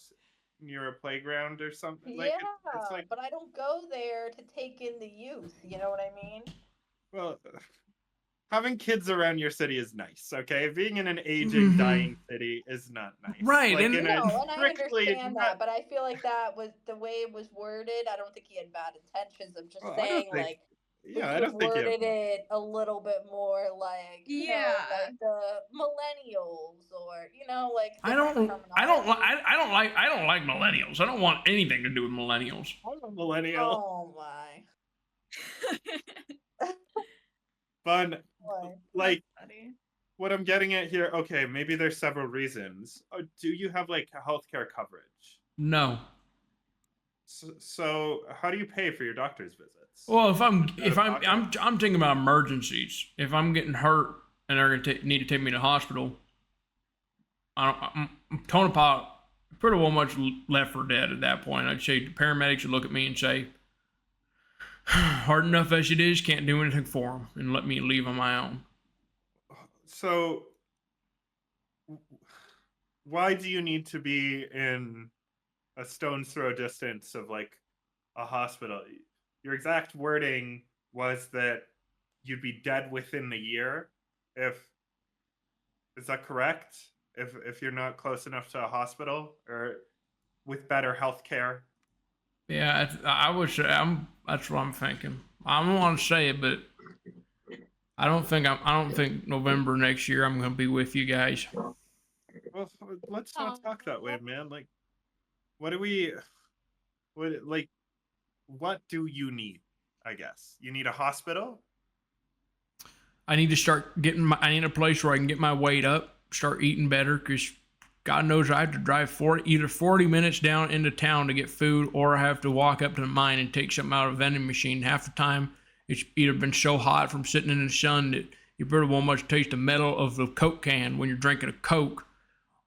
near a playground or something? Like, it's like, but I don't go there to take in the youth. You know what I mean? well, having kids around your city is nice. Okay, being in an aging, Mhm. dying city is not nice. Right, Like, and- in No, a and I strictly understand not- that, but I feel like that was the way it was worded. I don't think he had bad intentions. I'm just Well, I don't saying, think. like, we Yeah, I could have don't think you have. worded it a little bit more like, Yeah. like the millennials or, like I different don't terminology. I don't like millennials. I don't want anything to do with millennials. I'm a millennial. Oh my. But Boy. like, Funny. what I'm getting at here, okay, maybe there's several reasons. Do you have like healthcare coverage? No. So how do you pay for your doctor's visits? Well, I'm pocket? thinking about emergencies. If I'm getting hurt and they're gonna need to take me to the hospital, Tonopah pretty well much left for dead at that point. I'd say the paramedics would look at me and say, "Hard enough as it is, can't do anything for them," and let me leave on my own. So why do you need to be in a stone's throw distance of like a hospital? Your exact wording was that you'd be dead within the year. Is that correct? If you're not close enough to a hospital or with better health care? Yeah, I would say that's what I'm thinking. I don't want to say it, but I don't think November next year I'm going to be with you guys. Well, let's not talk that way, man. Like, what do you need? I guess you need a hospital. I need to start getting I need a place where I can get my weight up, start eating better, because God knows I have to drive either 40 minutes down into town to get food, or I have to walk up to the mine and take something out of a vending machine. Half the time, it's either been so hot from sitting in the sun that you pretty well much taste the metal of the Coke can when you're drinking a Coke,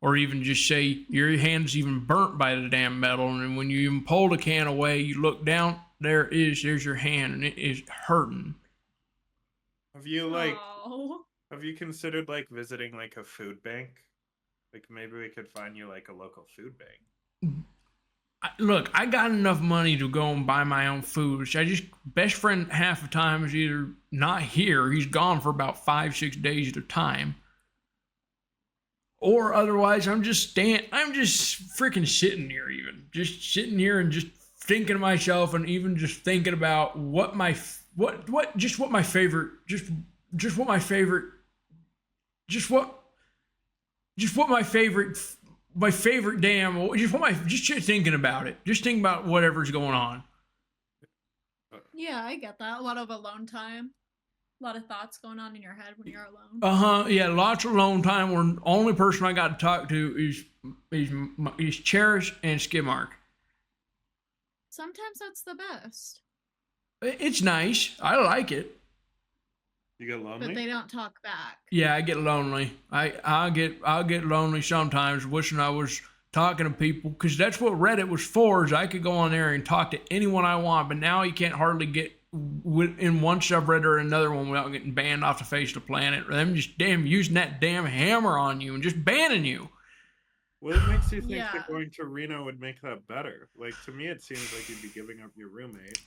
or even just say your hand's even burnt by the damn metal. And when you even pull the can away, you look down, there's your hand, and it is hurting. Have you Oh. have you considered like visiting like a food bank? Like maybe we could find you like a local food bank. Look, I got enough money to go and buy my own food. Best friend half the time is either not here, he's gone for about 5-6 days at a time. Or otherwise, I'm just freaking sitting here, just sitting here and just thinking to myself, and even just thinking about what my favorite just thinking about it. Just thinking about whatever's going on. Yeah, I get that. A lot of alone time. A lot of thoughts going on in your head when you're alone. Yeah, lots of alone time where the only person I got to talk to is Cherish and Skidmark. Sometimes that's the best. It's nice. I like it. You get lonely? But they don't talk back. Yeah, I get lonely. I'll get lonely sometimes, wishing I was talking to people, because that's what Reddit was for. Is I could go on there and talk to anyone I want. But now you can't hardly get in one subreddit or another one without getting banned off the face of the planet, or them just using that damn hammer on you and just banning you. What makes you think that going to Reno would make that better? Like, to me, it seems like you'd be giving up your roommate,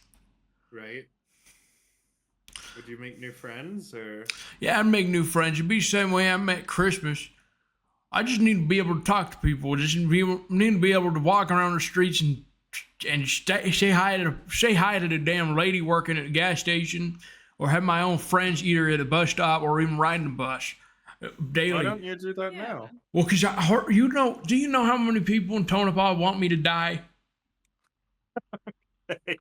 right? Would you make new friends, or? Yeah, I'd make new friends. It'd be the same way I met Christmas. I just need to be able to talk to people. Just need to be able to walk around the streets and say hi to the damn lady working at the gas station, or have my own friends either at a bus stop or even riding the bus daily. Why don't you do that now? Well, because do you know how many people in Tonopah want me to die? Okay.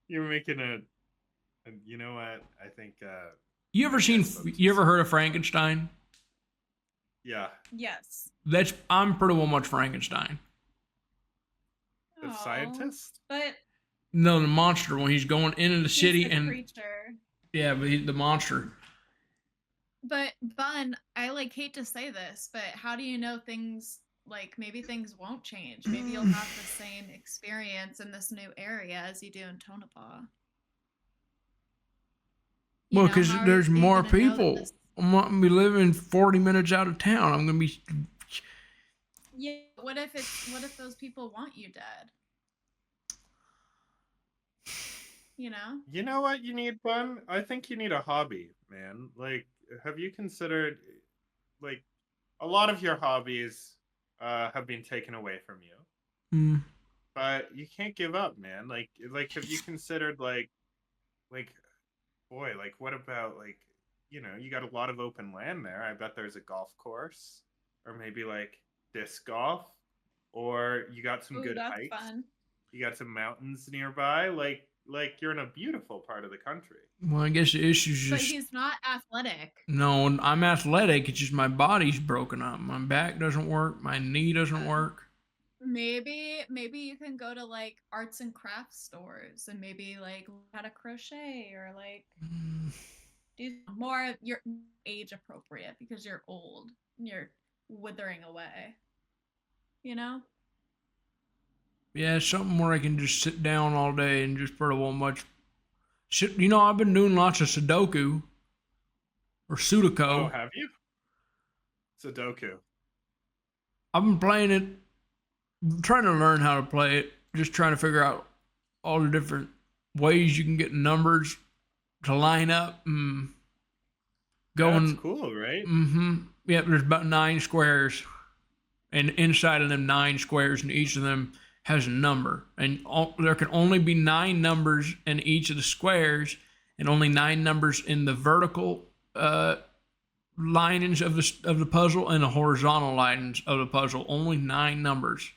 You're making you know what? I think. You ever heard of Frankenstein? Yeah. Yes. I'm pretty well much Frankenstein. The scientist? But No, the monster, when he's going into the city the and creature. yeah, but the monster. But Bun, I hate to say this, but how do you know things like maybe things won't change. Maybe you'll have the same experience in this new area as you do in Tonopah. Well, because How are there's you more gonna know that people. this? I'm not gonna be living 40 minutes out of town. I'm gonna be. Yeah. What if those people want you dead? You know? You know what you need, Bun? I think you need a hobby, man. Like, have you considered, like, a lot of your hobbies have been taken away from you, Mm. but you can't give up, man. Like, have you considered, like, boy, like, what about, like, you got a lot of open land there. I bet there's a golf course, or maybe like disc golf, or you got some Ooh, good that's hikes. fun. You got some mountains nearby. Like you're in a beautiful part of the country. Well, I guess the issue's But just he's not athletic. no. I'm athletic. It's just my body's broken up. My back doesn't work. My knee doesn't work. Maybe you can go to like arts and crafts stores and maybe like learn how to crochet or like do more your age appropriate because you're old and you're withering away. You know? Yeah, something where I can just sit down all day and just pretty well much. You know, I've been doing lots of Sudoku or Oh, Sudoku. have you? Sudoku. I've been playing it, trying to learn how to play it, just trying to figure out all the different ways you can get numbers to line up and going. That's cool, right? Mm-hmm. Yep, there's about 9 squares, and inside of them 9 squares, and each of them has a number, and there can only be 9 numbers in each of the squares, and only 9 numbers in the vertical linings of the puzzle and the horizontal linings of the puzzle. Only 9 numbers.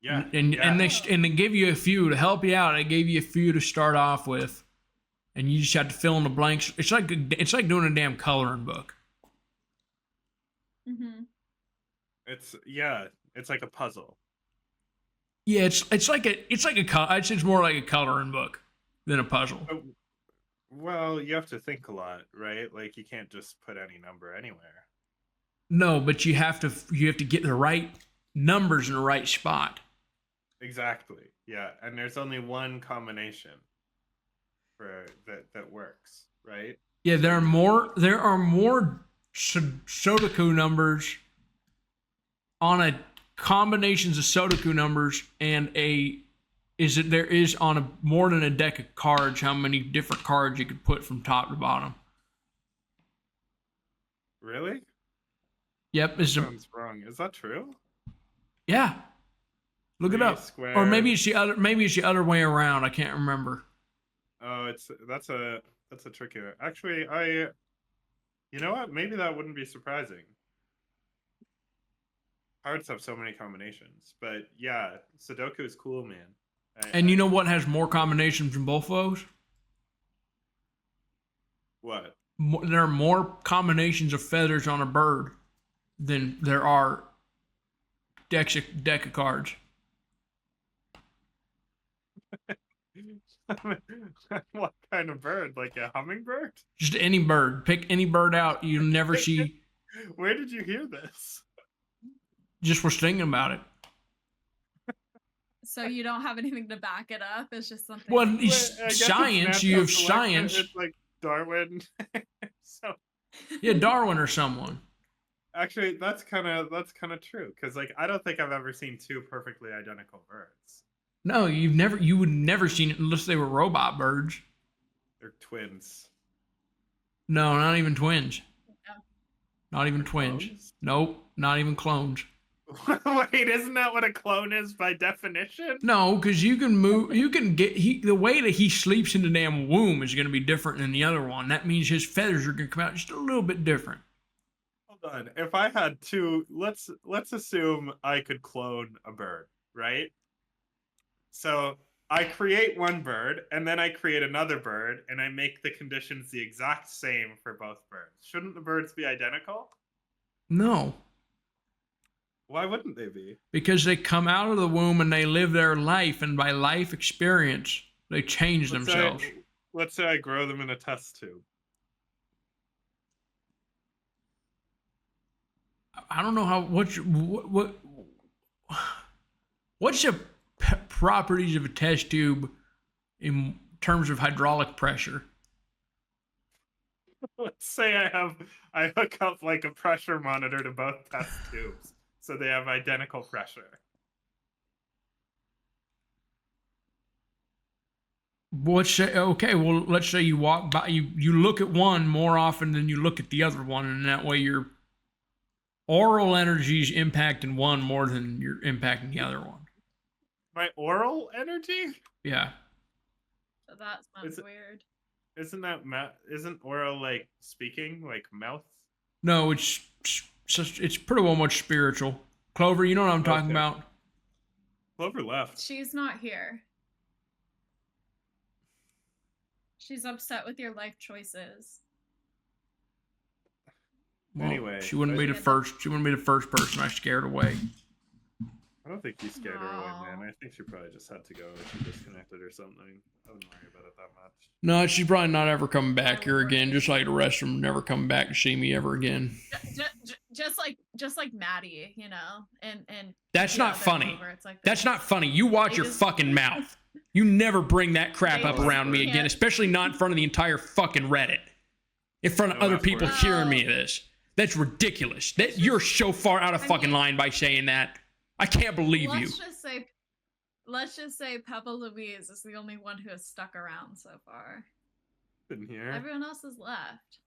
Yeah. And yeah. they give you a few to help you out. They gave you a few to start off with, and you just have to fill in the blanks. It's like doing a damn coloring book. Mm-hmm. It's like a puzzle. Yeah, it's like a I'd say it's more like a coloring book than a puzzle. Well, you have to think a lot, right? Like you can't just put any number anywhere. No, but you have to get the right numbers in the right spot. Exactly. Yeah, and there's only one combination for that works, right? Yeah, there are more Sudoku numbers on a combinations of Sudoku numbers and there is on more than a deck of cards how many different cards you could put from top to bottom. Really? Yep, Sounds wrong. Is that true? Yeah. Look it up. Square. Or maybe it's the other way around. I can't remember. Oh, that's a tricky one. Actually, you know what? Maybe that wouldn't be surprising. Cards have so many combinations, but yeah, Sudoku is cool, man. And you know what has more combinations than both of those? What? There are more combinations of feathers on a bird than there are deck of cards. What kind of bird? Like a hummingbird? Just any bird. Pick any bird out. You'll never see. Where did you hear this? Just was thinking about it. So you don't have anything to back it up. It's just something. Well, I guess it's science. You natural have selection. science. It's like Darwin. So Yeah, Darwin or someone. actually, that's kind of true. Because like, I don't think I've ever seen 2 perfectly identical birds. No, you would never seen it unless they were robot birds. They're twins. No, not even twins. Yeah. Not even twins. Clones? Nope, not even clones. Wait, isn't that what a clone is by definition? No, because you can move. You can get the way that he sleeps in the damn womb is going to be different than the other one. That means his feathers are going to come out just a little bit different. Hold on. If I had 2, let's assume I could clone a bird, right? So I create one bird, and then I create another bird, and I make the conditions the exact same for both birds. Shouldn't the birds be identical? No, Why wouldn't they be? because they come out of the womb and they live their life, and by life experience, they change themselves. Let's say I grow them in a test tube. I don't know how what's the properties of a test tube in terms of hydraulic pressure? Let's say I hook up like a pressure monitor to both test tubes, so they have identical pressure. Okay, well, let's say you walk by, you look at one more often than you look at the other one, and that way your oral energy's impacting one more than you're impacting the other one. My oral energy? Yeah. So that sounds weird. Isn't that isn't oral like speaking, like mouth? No, it's pretty well much spiritual. Clover, you know what I'm talking about? Clover left. She's not here. She's upset with your life choices. Well, Anyway, she wouldn't be the first. She wouldn't be the first person I scared away. I don't think you scared her away, man. I think she probably just had to go. She disconnected or something. I wouldn't worry about it that much. No, she's probably not ever coming back here again. Just like the rest of them never coming back to see me ever again. Just like Maddie, you know, and that's not funny. Like that's not funny. You watch your fucking mouth. You never bring that crap up around me again, especially not in front of the entire fucking Reddit. In front of other people hearing me this. That's ridiculous. That you're so far out of fucking line by saying that. I can't believe you. Let's just say Peppa Louise is the only one who has stuck around so far. Been here. Everyone else has left.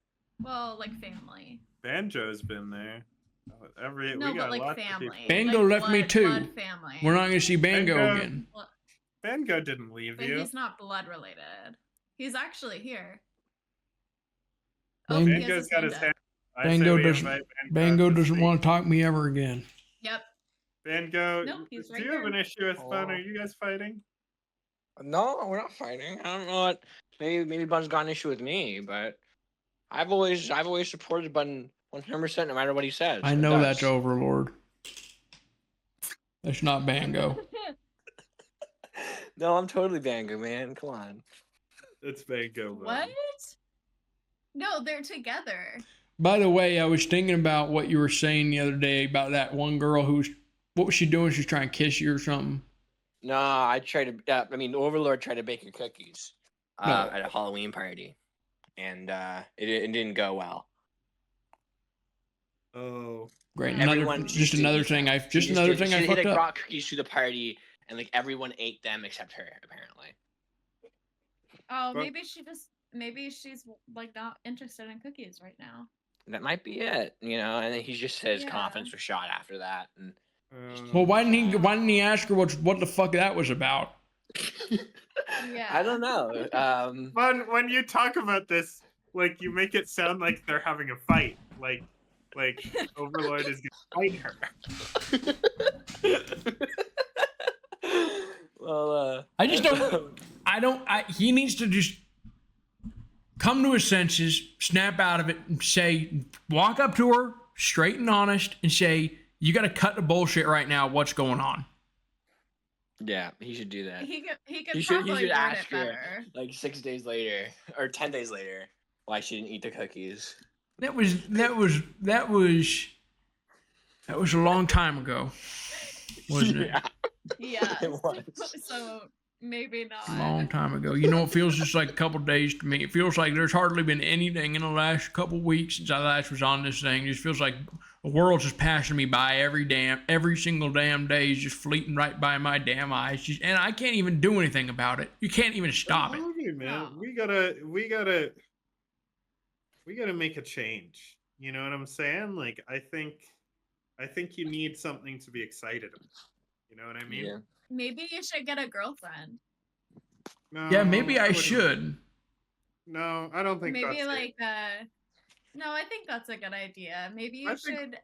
Well, like family. Banjo's been there. We but got like lots family. of people. Bango left me too. Family. We're not gonna see Bango again. Bango didn't leave but you. He's not blood related. He's actually here. Bango's got his hand. Bango doesn't want to talk to me ever again. Yep. Bango, nope, he's right do you have an issue with Bun? Are you guys fighting? No, we're not fighting. I don't know what. Maybe Bun's got an issue with me, but I've always supported Bun 100% no matter what he says. I know that's Overlord. That's not Bango. No, I'm totally Bango, man. Come on. It's Bango. Bun. What? No, they're together. By the way, I was thinking about what you were saying the other day about that one girl who's. What was she doing? She's trying to kiss you or something? No, I tried to. Overlord tried to bake her cookies at a Halloween party, and it didn't go well. Oh, great! Another thing I fucked up. Brought cookies to the party, and like everyone ate them except her, apparently. Oh, maybe she's like not interested in cookies right now. That might be it, you know. And then he just says confidence was shot after that. And well, why didn't he ask her what the fuck that was about? Yeah, I don't know. When you talk about this, like you make it sound like they're having a fight, like Overlord is gonna fight her. Well, I just don't. He needs to just come to his senses, snap out of it, and walk up to her, straight and honest, and say, "You got to cut the bullshit right now. What's going on?" Yeah, he should do that. He should ask her like 6 days later or 10 days later why she didn't eat the cookies. That was a long time ago, wasn't it? Yeah. It was. So maybe not. A long time ago. You know, it feels just like a couple days to me. It feels like there's hardly been anything in the last couple weeks since I last was on this thing. It just feels like the world's just passing me by every single damn day is just fleeting right by my damn eyes. And I can't even do anything about it. You can't even stop it. Okay, man. No. We gotta make a change. You know what I'm saying? Like I think you need something to be excited about. You know what I mean? Yeah. Maybe you should get a girlfriend. No, Yeah, maybe I should. No, I don't think Maybe that's like no, I think that's a good idea. Maybe you should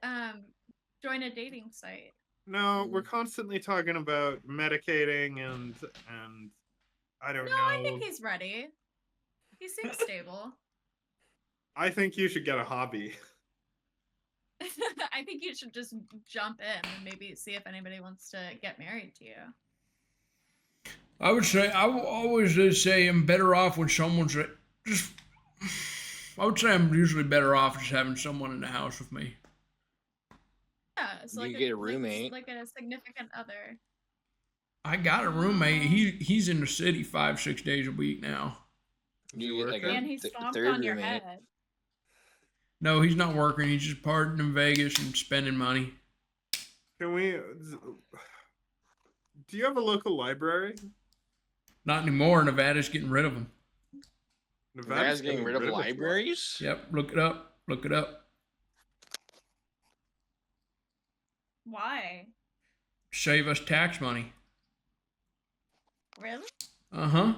join a dating site. No, we're constantly talking about medicating and I don't know. No, I think he's ready. He seems stable. I think you should get a hobby. I think you should just jump in and maybe see if anybody wants to get married to you. I will always say I'm better off when someone's just. I would say I'm usually better off just having someone in the house with me. so You like get a roommate. like a significant other. I got a roommate. He's in the city 5-6 days a week now. Is he You get like working? a And he stomped third on your roommate. head. No, he's not working. He's just partying in Vegas and spending money. Can we? Do you have a local library? Not anymore. Nevada's getting rid of them. Nevada's getting rid of its libraries. Yep, look it up. Look it up. Why? Save us tax money. Really? Uh-huh.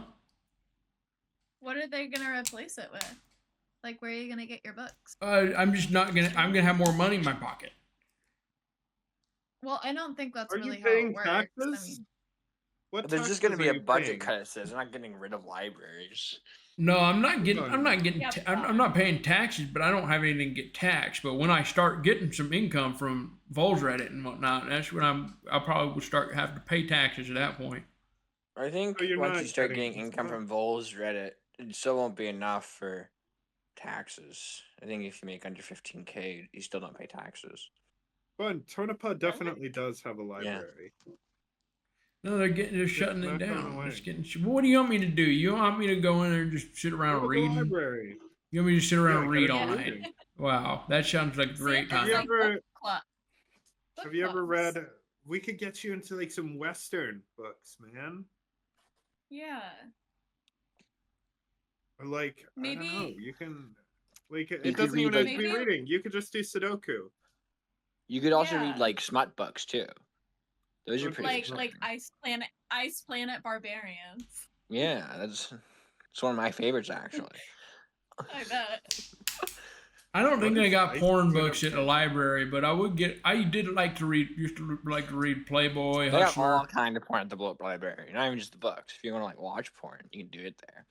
What are they gonna replace it with? Like, where are you gonna get your books? I'm just not gonna. I'm gonna have more money in my pocket. Well, I don't think that's Are you really how paying it works. taxes? What There's just going to taxes be are a you budget paying? cut. It says they're not getting rid of libraries. No, I'm not getting. on. I'm not getting. Yeah, I'm not paying taxes, but I don't have anything to get taxed. But when I start getting some income from Voles Reddit and whatnot, that's when I'll probably will start having to pay taxes at that point. I think So you're once not you start getting- getting income from Voles Reddit, it still won't be enough for taxes. I think if you make under 15K, you still don't pay taxes. But Tonopah definitely does have a library. No, they're shutting it not going down. away. It's getting. What do you want me to do? You want me to go in there and just sit around Go to the reading? library. You want me to just sit around and Yeah, read gotta all be night? reading. Wow, that sounds like a great Have you time. ever- book club. Book Have you ever clubs. read? We could get you into like some Western books, man. Yeah. Or like I don't know. Maybe- You can like it could doesn't read, even have to like- be Maybe- reading. You could just do Sudoku. You could also Yeah. read like smut books too. Those are Like- pretty. Like interesting. Ice Planet Barbarians. Yeah, it's one of my favorites actually. I bet. I don't think What they is got Ice porn Planet books at the library, but I would get. I did like to read. Used to like to read Playboy, They got Hustler. all kind of porn at the library, not even just the books. If you want to like watch porn, you can do it there.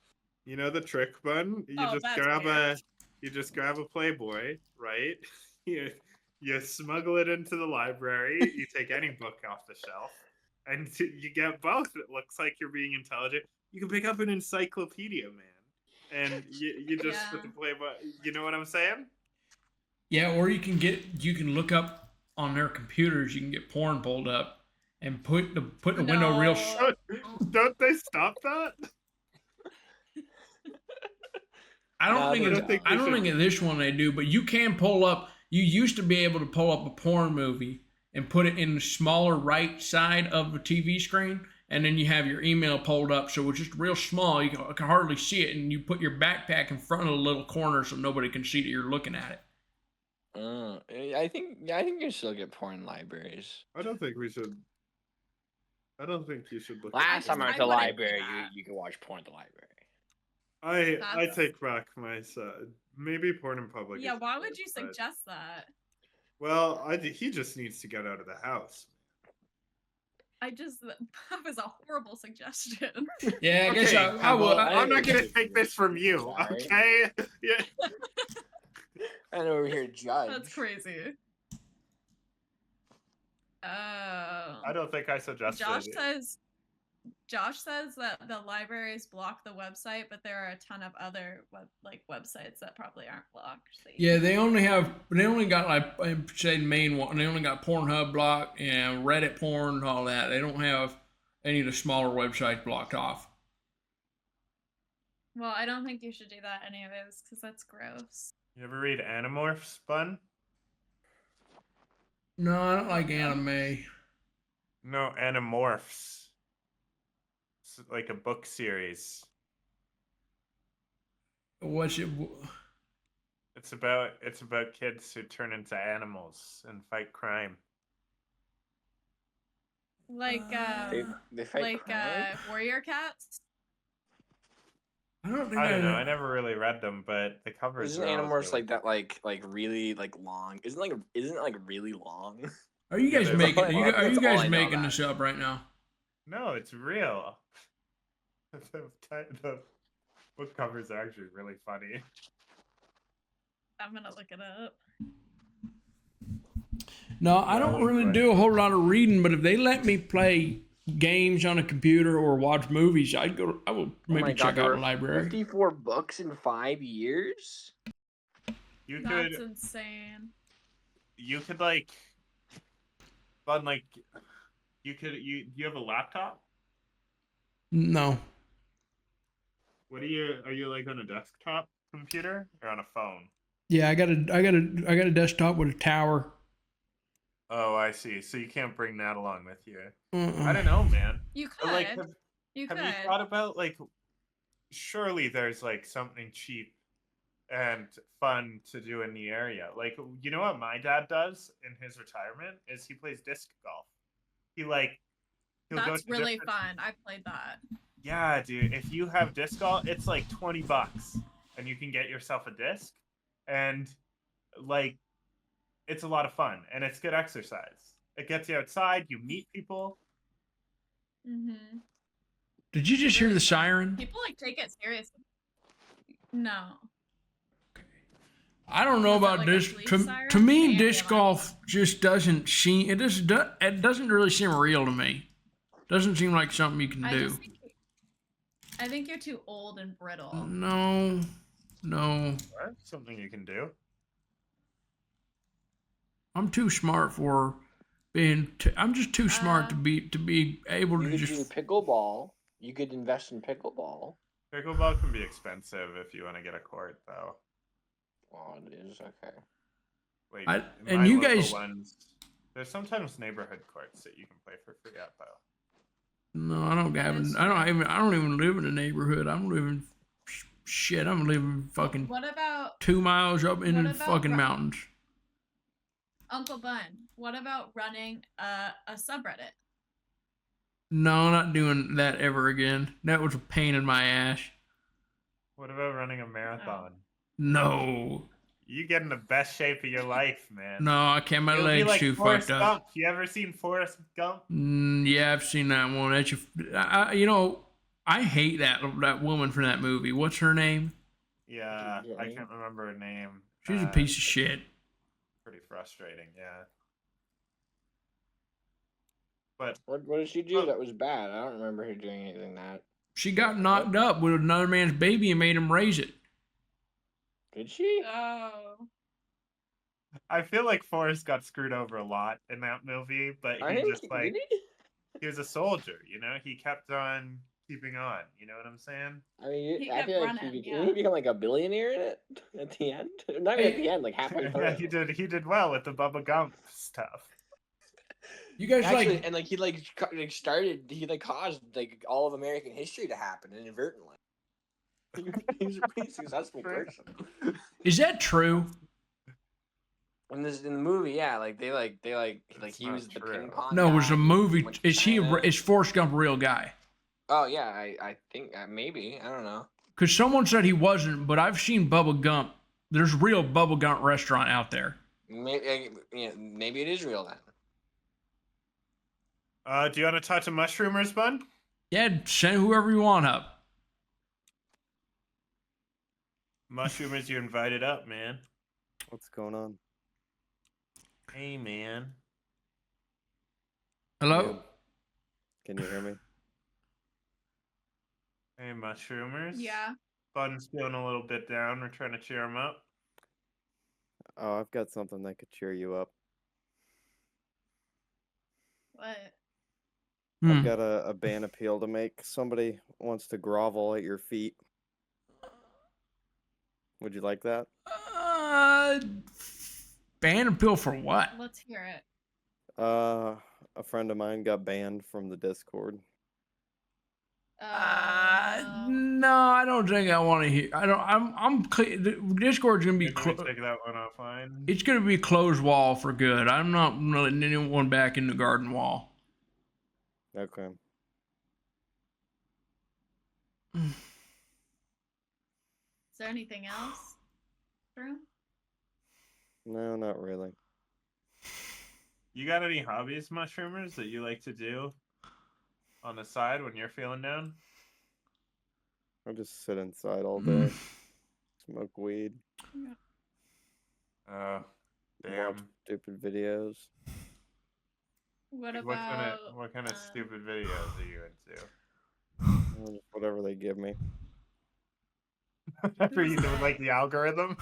You know the trick bun? You Oh, just that's grab weird. a Playboy, right? You smuggle it into the library. You take any book off the shelf, and you get both. It looks like you're being intelligent. You can pick up an encyclopedia, man, and you just put the Yeah. Playboy. You know what I'm saying? Yeah, or you can look up on their computers. You can get porn pulled up and put the window real. No. Don't they stop that? I don't No, think. they It's, don't. I don't think in this one they do, but you can pull up. You used to be able to pull up a porn movie and put it in the smaller right side of the TV screen, and then you have your email pulled up, so it's just real small. You can hardly see it, and you put your backpack in front of the little corner so nobody can see that you're looking at it. I think you can still get porn libraries. I don't think we should. I don't think you should look. Last time I went to the wouldn't do library, that. you could watch porn at the library. I That's- take back my side. Maybe porn in public. Yeah, is why would good, you but- suggest that? Well, he just needs to get out of the house. That was a horrible suggestion. Yeah, I guess Okay, I will. well, I'm not gonna I- take this from you, Sorry. okay? Yeah. And over here, judge. That's crazy. Oh. I don't think I suggested it. Josh says that the libraries block the website, but there are a ton of other websites that probably aren't blocked. So you Yeah, can- they only got like say the main one. They only got Pornhub blocked and Reddit porn and all that. They don't have any of the smaller websites blocked off. Well, I don't think you should do that anyways, because that's gross. You ever read Animorphs, Bun? No, I don't like anime. No, Animorphs. It's like a book series. What's it? It's about kids who turn into animals and fight crime. Like They fight crime? warrior cats. I don't think I don't know. I never really read them, but the covers. Isn't are always Animorphs really like that? Like really like long? Isn't it like really long? Are you guys Yeah, making? that's all Are you I guys know making about this it. up right now? No, it's real. The book covers are actually really funny. I'm gonna look it up. No, I don't really do a whole lot of reading, but if they let me play games on a computer or watch movies, I will maybe check out a library. 54 books in 5 years. You That's could insane. you could like But like, you have a laptop? No. What are you like on a desktop computer or on a phone? Yeah, I got a desktop with a tower. Oh, I see. So you can't bring that along with you. Uh-uh. I don't know, man. You But like, could. You have could. you thought about like, surely there's like something cheap and fun to do in the area. Like, you know what my dad does in his retirement is he plays disc golf. He like he'll go That's to really different. fun. I played that. Yeah, dude. If you have disc golf, it's like $20, and you can get yourself a disc, and like it's a lot of fun, and it's good exercise. It gets you outside. You meet people. Mm-hmm. Did you just hear the siren? People like take it seriously. No. I don't know Was it about like a this. police To siren? me, Maybe disc like- golf just doesn't seem. It doesn't really seem real to me. Doesn't seem like something you can do. I think you're too old and brittle. No. What? Something you can do. I'm too smart for being. I'm just too smart to be able You to could do just. pickleball. You could invest in pickleball. Pickleball can be expensive if you want to get a court, though. Oh, it is okay. Like, and my you local guys- ones, there's sometimes neighborhood courts that you can play for free at, though. No, I don't have. That's I true. don't even live in a neighborhood. I'm living. Shit, I'm living fucking What about 2 miles up in what the about fucking Ru- mountains. Uncle Bun? What about running a subreddit? No, I'm not doing that ever again. That was a pain in my ass. What about running a marathon? No. You get in the best shape of your life, man. No, I can't. My You'll be legs like too Forrest fucked up. Gump. You ever seen Forrest Gump? Yeah, I've seen that one. That's you know, I hate that woman from that movie. What's her name? Yeah, Yeah. I can't remember her name. She's a piece of shit. Pretty frustrating, yeah. But What did she do that was bad? I don't remember her doing anything that. She got knocked up with another man's baby and made him raise it. Did she? Oh. I feel like Forrest got screwed over a lot in that movie, but I he think just like did he? he was a soldier, you know. He kept on keeping on. You know what I'm saying? I mean, He I kept feel like running, he yeah. didn't he become like a billionaire in it at the end. Not even at the end, like halfway through. Yeah, he did. He did well with the Bubba Gump stuff. You guys Actually, like and like he started, he like caused like all of American history to happen inadvertently. He was a pretty successful person. is that true? In the movie, yeah, like he It's he not was the true. ping pong. No, it was guy, a he movie. went to Is he? China. Is Forrest Gump a real guy? Oh yeah, I think maybe, I don't know. Because someone said he wasn't, but I've seen Bubba Gump. There's a real Bubba Gump restaurant out there. Maybe maybe it is real then. Do you want to talk to mushroomers, bud? Yeah, send whoever you want up. Mushroomers, you're invited up, man. What's going on? Hey, man. Hello? Can you hear me? Hey, mushroomers. Yeah. Bud's feeling a little bit down. We're trying to cheer him up. Oh, I've got something that could cheer you up. What? I've got a ban appeal to make. Somebody wants to grovel at your feet. Would you like that? Ban appeal for what? Let's hear it. A friend of mine got banned from the Discord. No, I don't think I want to hear. I don't. Discord's gonna be. Maybe we take that one offline. It's gonna be closed wall for good. I'm not letting anyone back in the garden wall. Okay. Is there anything else? Drew? No, not really. You got any hobbies, mushroomers, that you like to do on the side when you're feeling down? I just sit inside all day, smoke weed, Damn. watch stupid videos. What What about kind of stupid videos are you into? Just whatever they give me. Whatever you do, like the algorithm.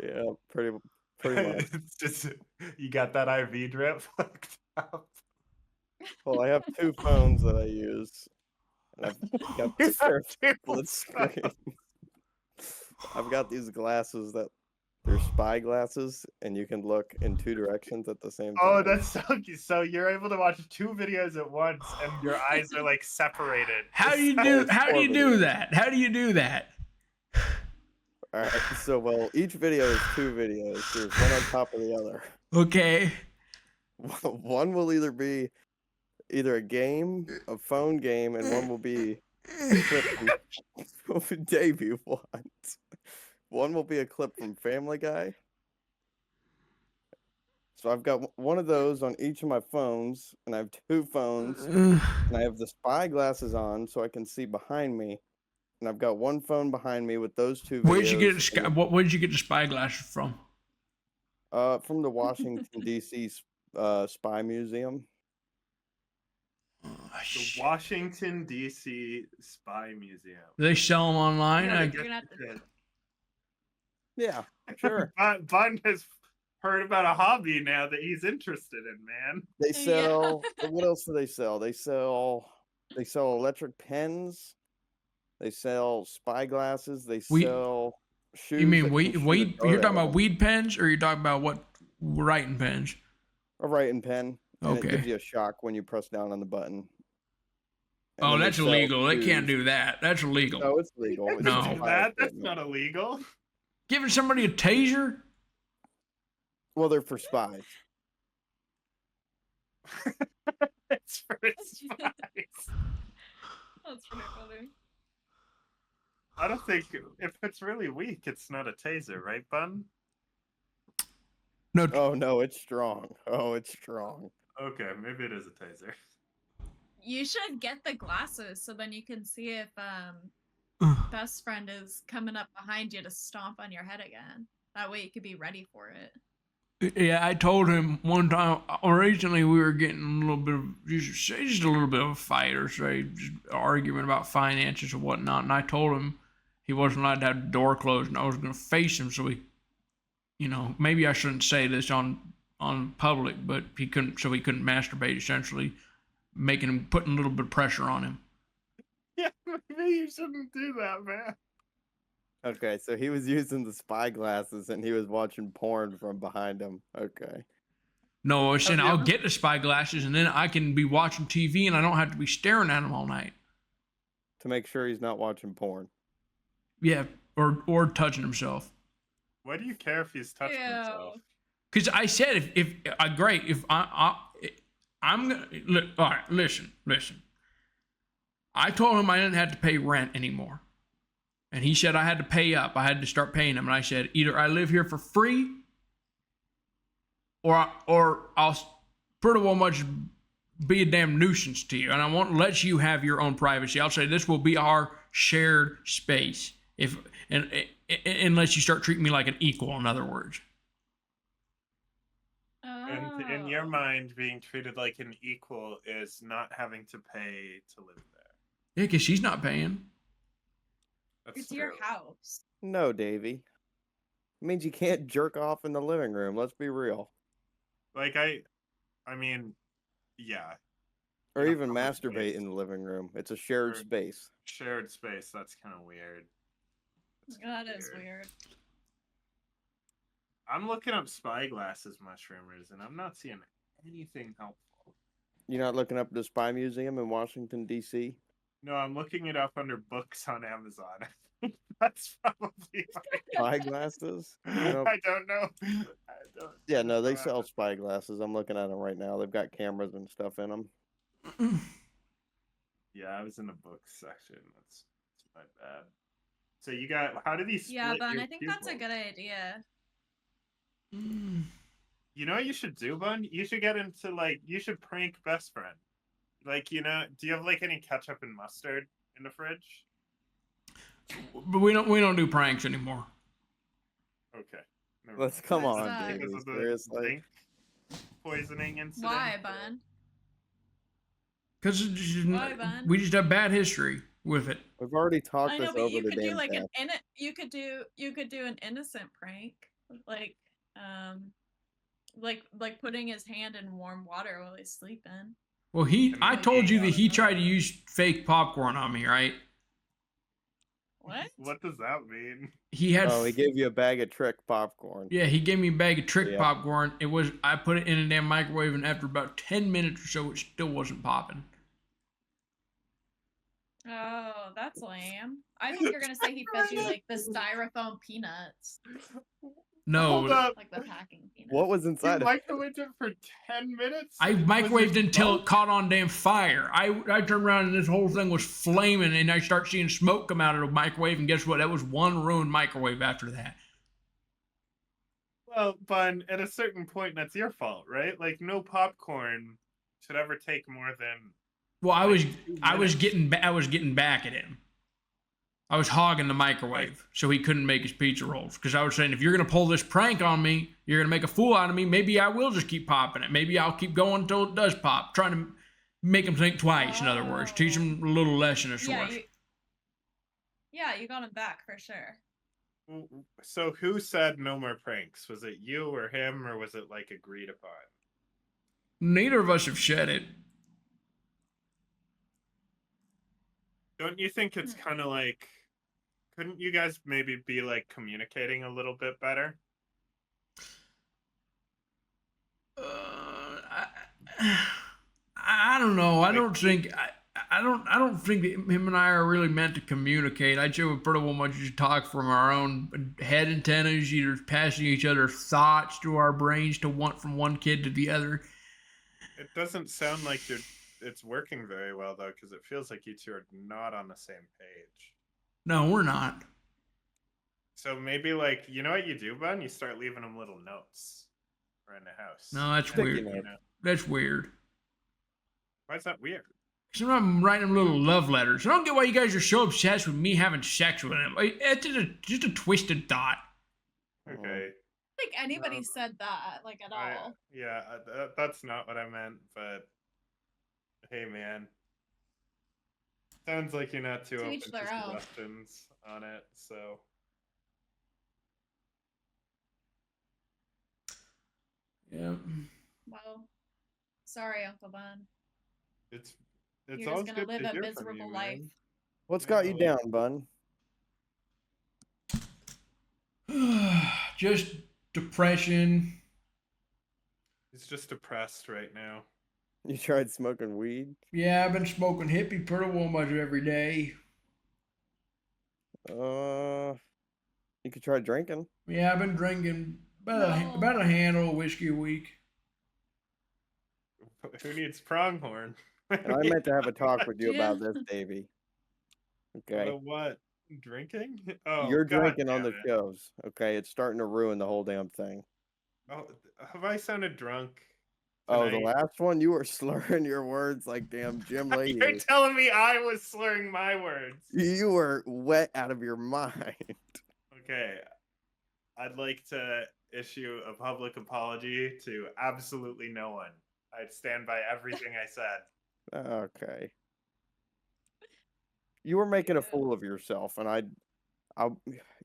Yeah, pretty Pretty much. It's just you got that IV drip hooked up. Well, I have 2 phones that I use, and I've got You this pair of have 2 split screens. I've got these glasses that they're spy glasses, and you can look in 2 directions at the same time. Oh, that's so cute. So you're able to watch 2 videos at once, and your eyes are like separated. How do you It's How do 4 you do videos. that? How do you do that? All right. So, well, each video is 2 videos. There's one on top of the other. Okay. One will either be a game, a phone game, and one will be a clip from debut one. One will be a clip from Family Guy. So I've got one of those on each of my phones, and I have 2 phones, and I have the spy glasses on so I can see behind me. And I've got one phone behind me with those 2 videos. Where'd you get where did you get the spy glasses from? From the Washington D.C. Spy Museum. The Washington D.C. Spy Museum. They sell them online. Yeah, You're gonna have to. Yeah, sure. Bun has heard about a hobby now that he's interested in, man. They Yeah. sell. What else do they sell? They sell electric pens. They sell spy glasses. They sell shoes. You mean that can weed? shoot a Weed? dart You're at talking about them. weed pens, or you're talking about what writing pens? A writing pen. And Okay. It gives you a shock when you press down on the button. And Oh, then they that's sell illegal. They can't shoes. do that. That's illegal. No, it's legal. It's No. just Do spy that? That's equipment. not illegal. Giving somebody a taser? Well, they're for spies. It's for spies. That's pretty funny. I don't think if it's really weak, it's not a taser, right, Bun? No. Oh no, it's strong. Oh, it's strong. Okay, maybe it is a taser. You should get the glasses so then you can see if best friend is coming up behind you to stomp on your head again. That way you could be ready for it. Yeah, I told him one time. Originally, we were getting a little bit of just a little bit of a fight, or say, just argument about finances or whatnot. And I told him he wasn't allowed to have the door closed, and I was going to face him. So he, maybe I shouldn't say this on public, but he couldn't masturbate. Essentially, putting a little bit of pressure on him. Yeah, maybe you shouldn't do that, man. Okay, so he was using the spy glasses and he was watching porn from behind him. Okay. No, I said Have you I'll ever- get the spy glasses, and then I can be watching TV, and I don't have to be staring at him all night. To make sure he's not watching porn. Yeah, or touching himself. Why do you care if he's touching himself? Because I said if I'm gonna look. All right, listen. I told him I didn't have to pay rent anymore, and he said I had to pay up. I had to start paying him, and I said either I live here for free, or I'll pretty well much be a damn nuisance to you, and I won't let you have your own privacy. I'll say this will be our shared space unless you start treating me like an equal. In other words. And in your mind, being treated like an equal is not having to pay to live there. Yeah, because she's not paying. That's It's your true. house. No, Davey. It means you can't jerk off in the living room. Let's be real. Like I mean, yeah, Or Yeah, even public masturbate space. in the living room. It's a shared Or- space. shared space. That's kind of weird. That's That kinda is weird. I'm looking up spy glasses, mushroomers, and I'm not seeing anything helpful. You're not looking up the Spy Museum in Washington, D.C.? No, I'm looking it up under books on Amazon. That's probably Spy glasses? Nope. I don't know. I don't. Yeah, no, they know. sell spy glasses. I'm looking at them right now. They've got cameras and stuff in them. Yeah, I was in the books section. That's my bad. So you got? How do these? Yeah, split Bun, your I think that's a pupils? good idea. You know what you should do, Bun? You should get into you should prank best friend. Do you have any ketchup and mustard in the fridge? But we don't do pranks anymore. Okay. Never Let's mind. come What's on, that? Davey. Because of the Seriously. zinc poisoning incident. Why, Bun? Because Why, Bun? we just have bad history with it. We've already talked I know, this but over you the could do damn like chat. you could do an innocent prank, like Like putting his hand in warm water while he's sleeping. Well, I told you that he tried to use fake popcorn on me, right? What? What does that mean? He had. Oh, he gave you a bag of trick popcorn. Yeah, he gave me a bag of trick Yeah. popcorn. I put it in a damn microwave, and after about 10 minutes or so, it still wasn't popping. Oh, that's lame. I thought you were gonna say he fed you like the styrofoam peanuts, No, Hold up. like the packing peanuts. What was You inside of it? microwaved it for 10 minutes? I Was microwaved it until smoke? it caught on damn fire. I turned around and this whole thing was flaming, and I start seeing smoke come out of the microwave. And guess what? That was one ruined microwave after that. Well, Bun, at a certain point, that's your fault, right? Like, no popcorn should ever take more than. Well, I was 2 getting minutes. I was getting back at him. I was hogging the microwave so he couldn't make his pizza rolls. Because I was saying, if you're gonna pull this prank on me, you're gonna make a fool out of me. Maybe I will just keep popping it. Maybe I'll keep going until it does pop. Trying to make him think twice. In other words, teach him a little lesson of sorts. Yeah, you got him back for sure. So, who said no more pranks? Was it you or him, or was it like agreed upon? Neither of us have said it. Don't you think it's kind of like, couldn't you guys maybe be like communicating a little bit better? I don't know. I don't think that him and I are really meant to communicate. I'd say we pretty well much just talk from our own head antennas, either passing each other thoughts to our brains to want from one kid to the other. It doesn't sound like it's working very well though, because it feels like you two are not on the same page. No, we're not. So maybe like, you know what you do, Bun? You start leaving them little notes around the house. No, that's Sticky weird. note. That's weird. Why is that weird? So I'm writing them little love letters. I don't get why you guys are so obsessed with me having sex with him. It's just a twisted thought. Okay. I don't think anybody said that like at all. Yeah, that's not what I meant, but hey, man. Sounds like you're not too To open each to their own. suggestions on it, so. Yeah. Well, sorry, Uncle Bun. It's You're always just gonna good live to a hear from miserable you, life. man. What's got you down, Bun? Just depression. He's just depressed right now. You tried smoking weed? Yeah, I've been smoking hippie pretty well much every day. You could try drinking. Yeah, I've been drinking about a handle of whiskey a week. Who needs pronghorn? And I meant to have a talk with you Yeah. about this, Davey. Okay. What? Drinking? Oh, You're God drinking on damn the it. shows. Okay, it's starting to ruin the whole damn thing. Oh, have I sounded drunk? Oh, the tonight? last one, you were slurring your words like damn Jim You're Leahy. telling me I was slurring my words. You were wet out of your mind. Okay. I'd like to issue a public apology to absolutely no one. I'd stand by everything I said. Okay. You were making a fool of yourself, and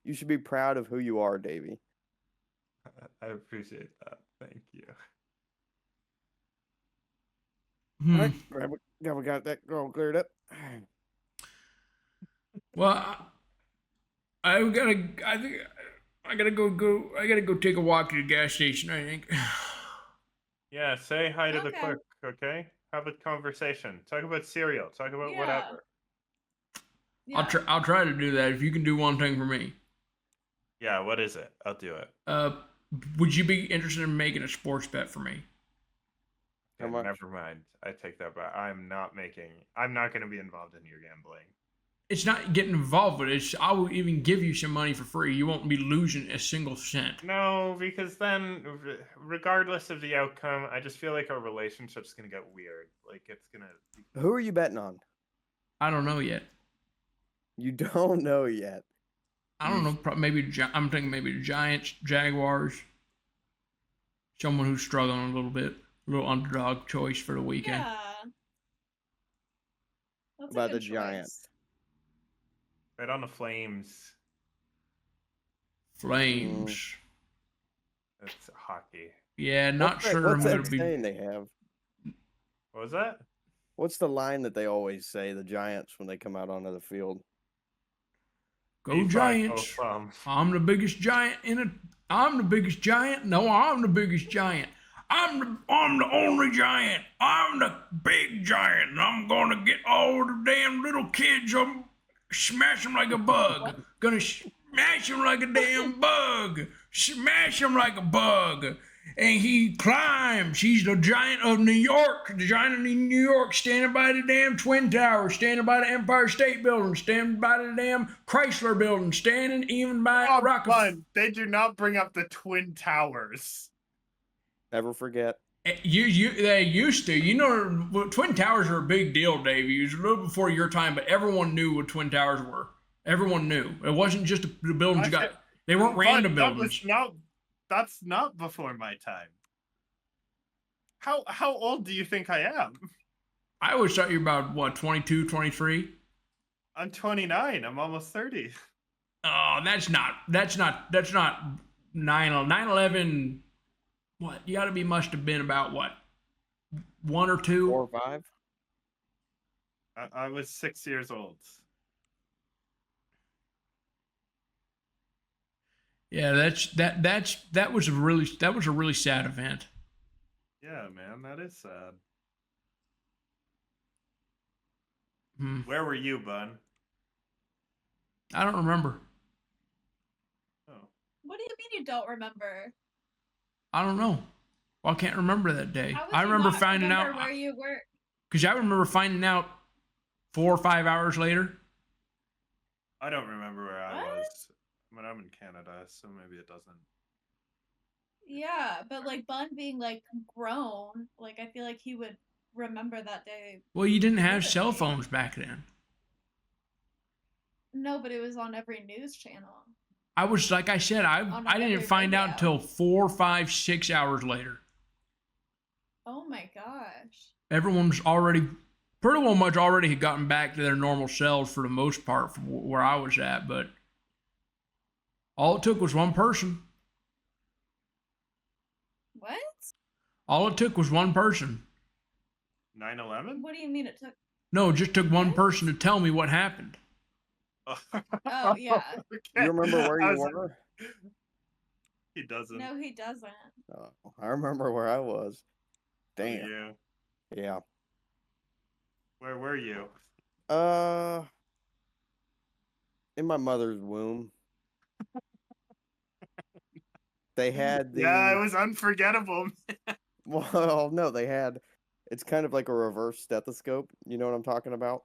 you should be proud of who you are, Davey. I appreciate that. Thank you. All right, yeah, we got that all cleared up. Well, I think I gotta go take a walk to the gas station, I think. Yeah, say hi to the Okay. clerk, okay? Have a conversation. Talk about cereal. Talk about Yeah. whatever. Yeah. I'll try to do that if you can do one thing for me. Yeah, what is it? I'll do it. Would you be interested in making a sports bet for me? How Okay, much? never mind. I take that back. I'm not going to be involved in your gambling. It's not getting involved with it. I will even give you some money for free. You won't be losing a single cent. No, because then, regardless of the outcome, I just feel like our relationship's going to get weird. Like, it's going to... Who are you betting on? I don't know yet. You don't know yet. I don't know. I'm thinking maybe the Giants, Jaguars. Someone who's struggling a little bit. A little underdog choice for the weekend. Yeah. That's a About the good Giants. choice. Right on the Flames. Flames. It's hockey. Yeah, not What's that, sure what's I'm that gonna be. saying they have? What was that? What's the line that they always say, the Giants, when they come out onto the field? Go B5 Giants! I'm the biggest giant in it. I'm the biggest giant. No, I'm the biggest giant. I'm the only giant. I'm the big giant. And I'm gonna get all the damn little kids. I'm smash them like a bug. Gonna smash them like a damn bug. Smash them like a bug. And he climbs. He's the giant of New York. The giant of New York, standing by the damn Twin Towers, standing by the Empire State Building, standing by the damn Chrysler Building, standing even by Oh, Rockefeller. fun. They do not bring up the Twin Towers. Never forget. They used to. You know, Twin Towers are a big deal, Dave. It was a little before your time, but everyone knew what Twin Towers were. Everyone knew. It wasn't just the buildings you got. They weren't random buildings. That's not before my time. How old do you think I am? I always thought you were about, what, 22, 23? I'm 29. I'm almost 30. Oh, that's not 9/11. What? You got to be, must have been about, what, 1 or 2? 4 or 5? I was 6 years old. Yeah, that was a really sad event. Yeah, man, that is sad. Where were you, Bun? I don't remember. Oh. What do you mean you don't remember? I don't know. Well, I can't remember that day. How would I you remember not finding remember out where you were. because I remember finding out 4 or 5 hours later. I don't remember where I What? was. I mean, I'm in Canada, so maybe it doesn't. Yeah, but like Bun being like grown, like I feel like he would remember that day. Well, you didn't have vividly. cell phones back then. No, but it was on every news channel. I was, like I said, I didn't every find out radio. until 4, 5, 6 hours later. Oh my gosh. Everyone's already, pretty well much already had gotten back to their normal selves for the most part from where I was at, but all it took was one person. What? All it took was one person. 9/11? What do you mean it took? No, it just took one What? person to tell me what happened. Oh yeah. You remember where I you was- were? He doesn't. No, he doesn't. Oh, I remember where I was. Oh, Damn. yeah. Yeah. Where were you? In my mother's womb. They had the. Yeah, it was unforgettable. Well, no, they had. It's kind of like a reverse stethoscope. You know what I'm talking about?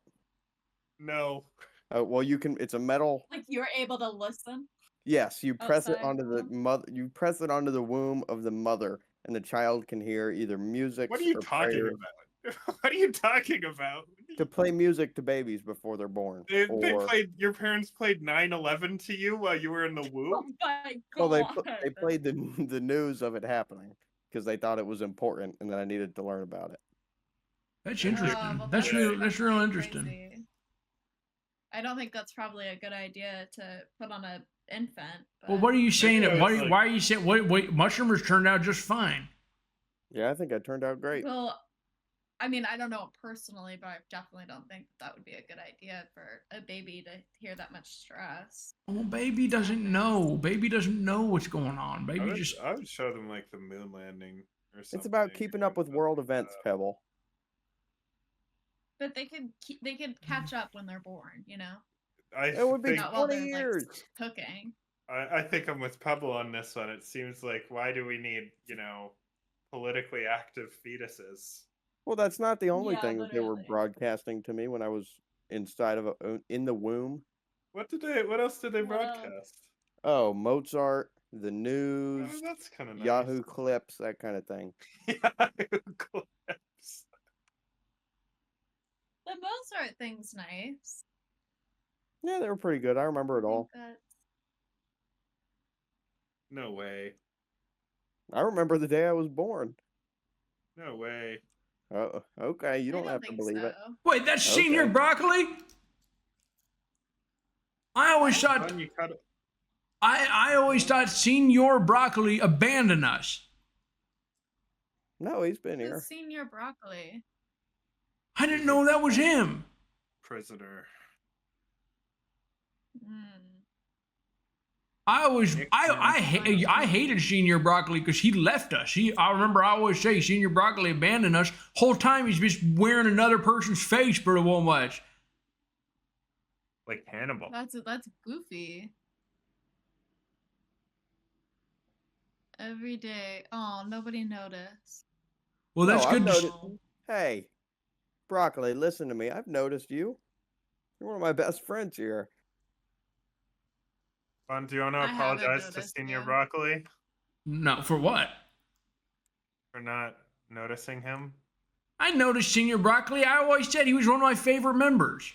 No. Well, you can. It's a metal. Like you were able to listen. Yes, you press it Outside onto the womb. mother. You press it onto the womb of the mother, and the child can hear either music What are you or talking prayers. about? What are you talking about? To play music to babies before they're born. They Or, played. Your parents played 9/11 to you while you were in the Oh womb. my well, god. they played the news of it happening because they thought it was important and that I needed to learn about it. That's Yeah. interesting. Well, That's real crazy. interesting. I don't think that's probably a good idea to put on an infant. But... Well, what are you saying? Maybe I was Why are you saying? Wait, mushrooms turned out just fine. Yeah, I think I turned out great. Well, I mean, I don't know personally, but I definitely don't think that would be a good idea for a baby to hear that much stress. Well, baby doesn't know. Baby doesn't know what's going on. Baby just. I would show them like the moon landing or something. It's about keeping up with world events, Pebble. But they could catch up when they're born, you know. It would be Not while 20 they're years. like cooking. I think I'm with Pebble on this one. It seems like why do we need politically active fetuses? Well, that's not the only Yeah, thing that they were literally. broadcasting to me when I was inside of in the womb. What else did they What else? broadcast? Oh, Mozart, the Oh, news, that's kind of nice. Yahoo clips, that kind of thing. Yahoo clips. The Mozart thing's nice. Yeah, they were pretty good. I remember it I all. think that- No way. I remember the day I was born. No way. Okay, you I don't have to think believe it. so. Wait, that's Senior Okay. Broccoli. I always thought. Son, you cut it. I always thought Senior Broccoli abandoned us. No, he's been Who's here. Senior Broccoli? I didn't know that was him. Prisoner. Hmm. I hated Senior Broccoli because he left us. I remember I always say Senior Broccoli abandoned us. Whole time he's just wearing another person's face for the one much. Like Hannibal. That's goofy. Every day. Oh, nobody noticed. Well, that's No, good. I've To noticed. Hey, Broccoli, listen to me. I've noticed you. You're one of my best friends here. Fun, do you want to I haven't apologize to noticed Senior you. Broccoli No, for what? for not noticing him? I noticed Senior Broccoli. I always said he was one of my favorite members.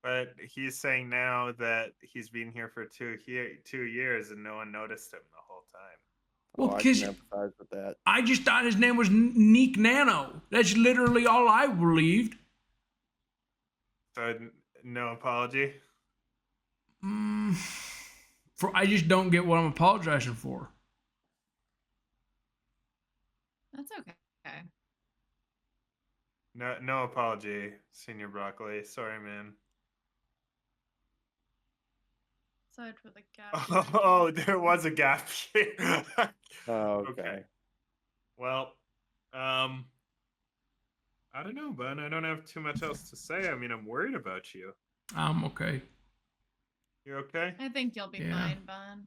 But he's saying now that he's been here for 2 years and no one noticed him the whole time. Well, I because can empathize with that. I just thought his name was Neek Nano. That's literally all I believed. So no apology. I just don't get what I'm apologizing for. That's okay. No apology, Senior Broccoli. Sorry, man. Aside for the gap. Oh, there was a gap here. Oh, okay. Well, I don't know, Bun. I don't have too much else to say. I mean, I'm worried about you. I'm okay. You okay? I think you'll be Yeah. fine, Bun.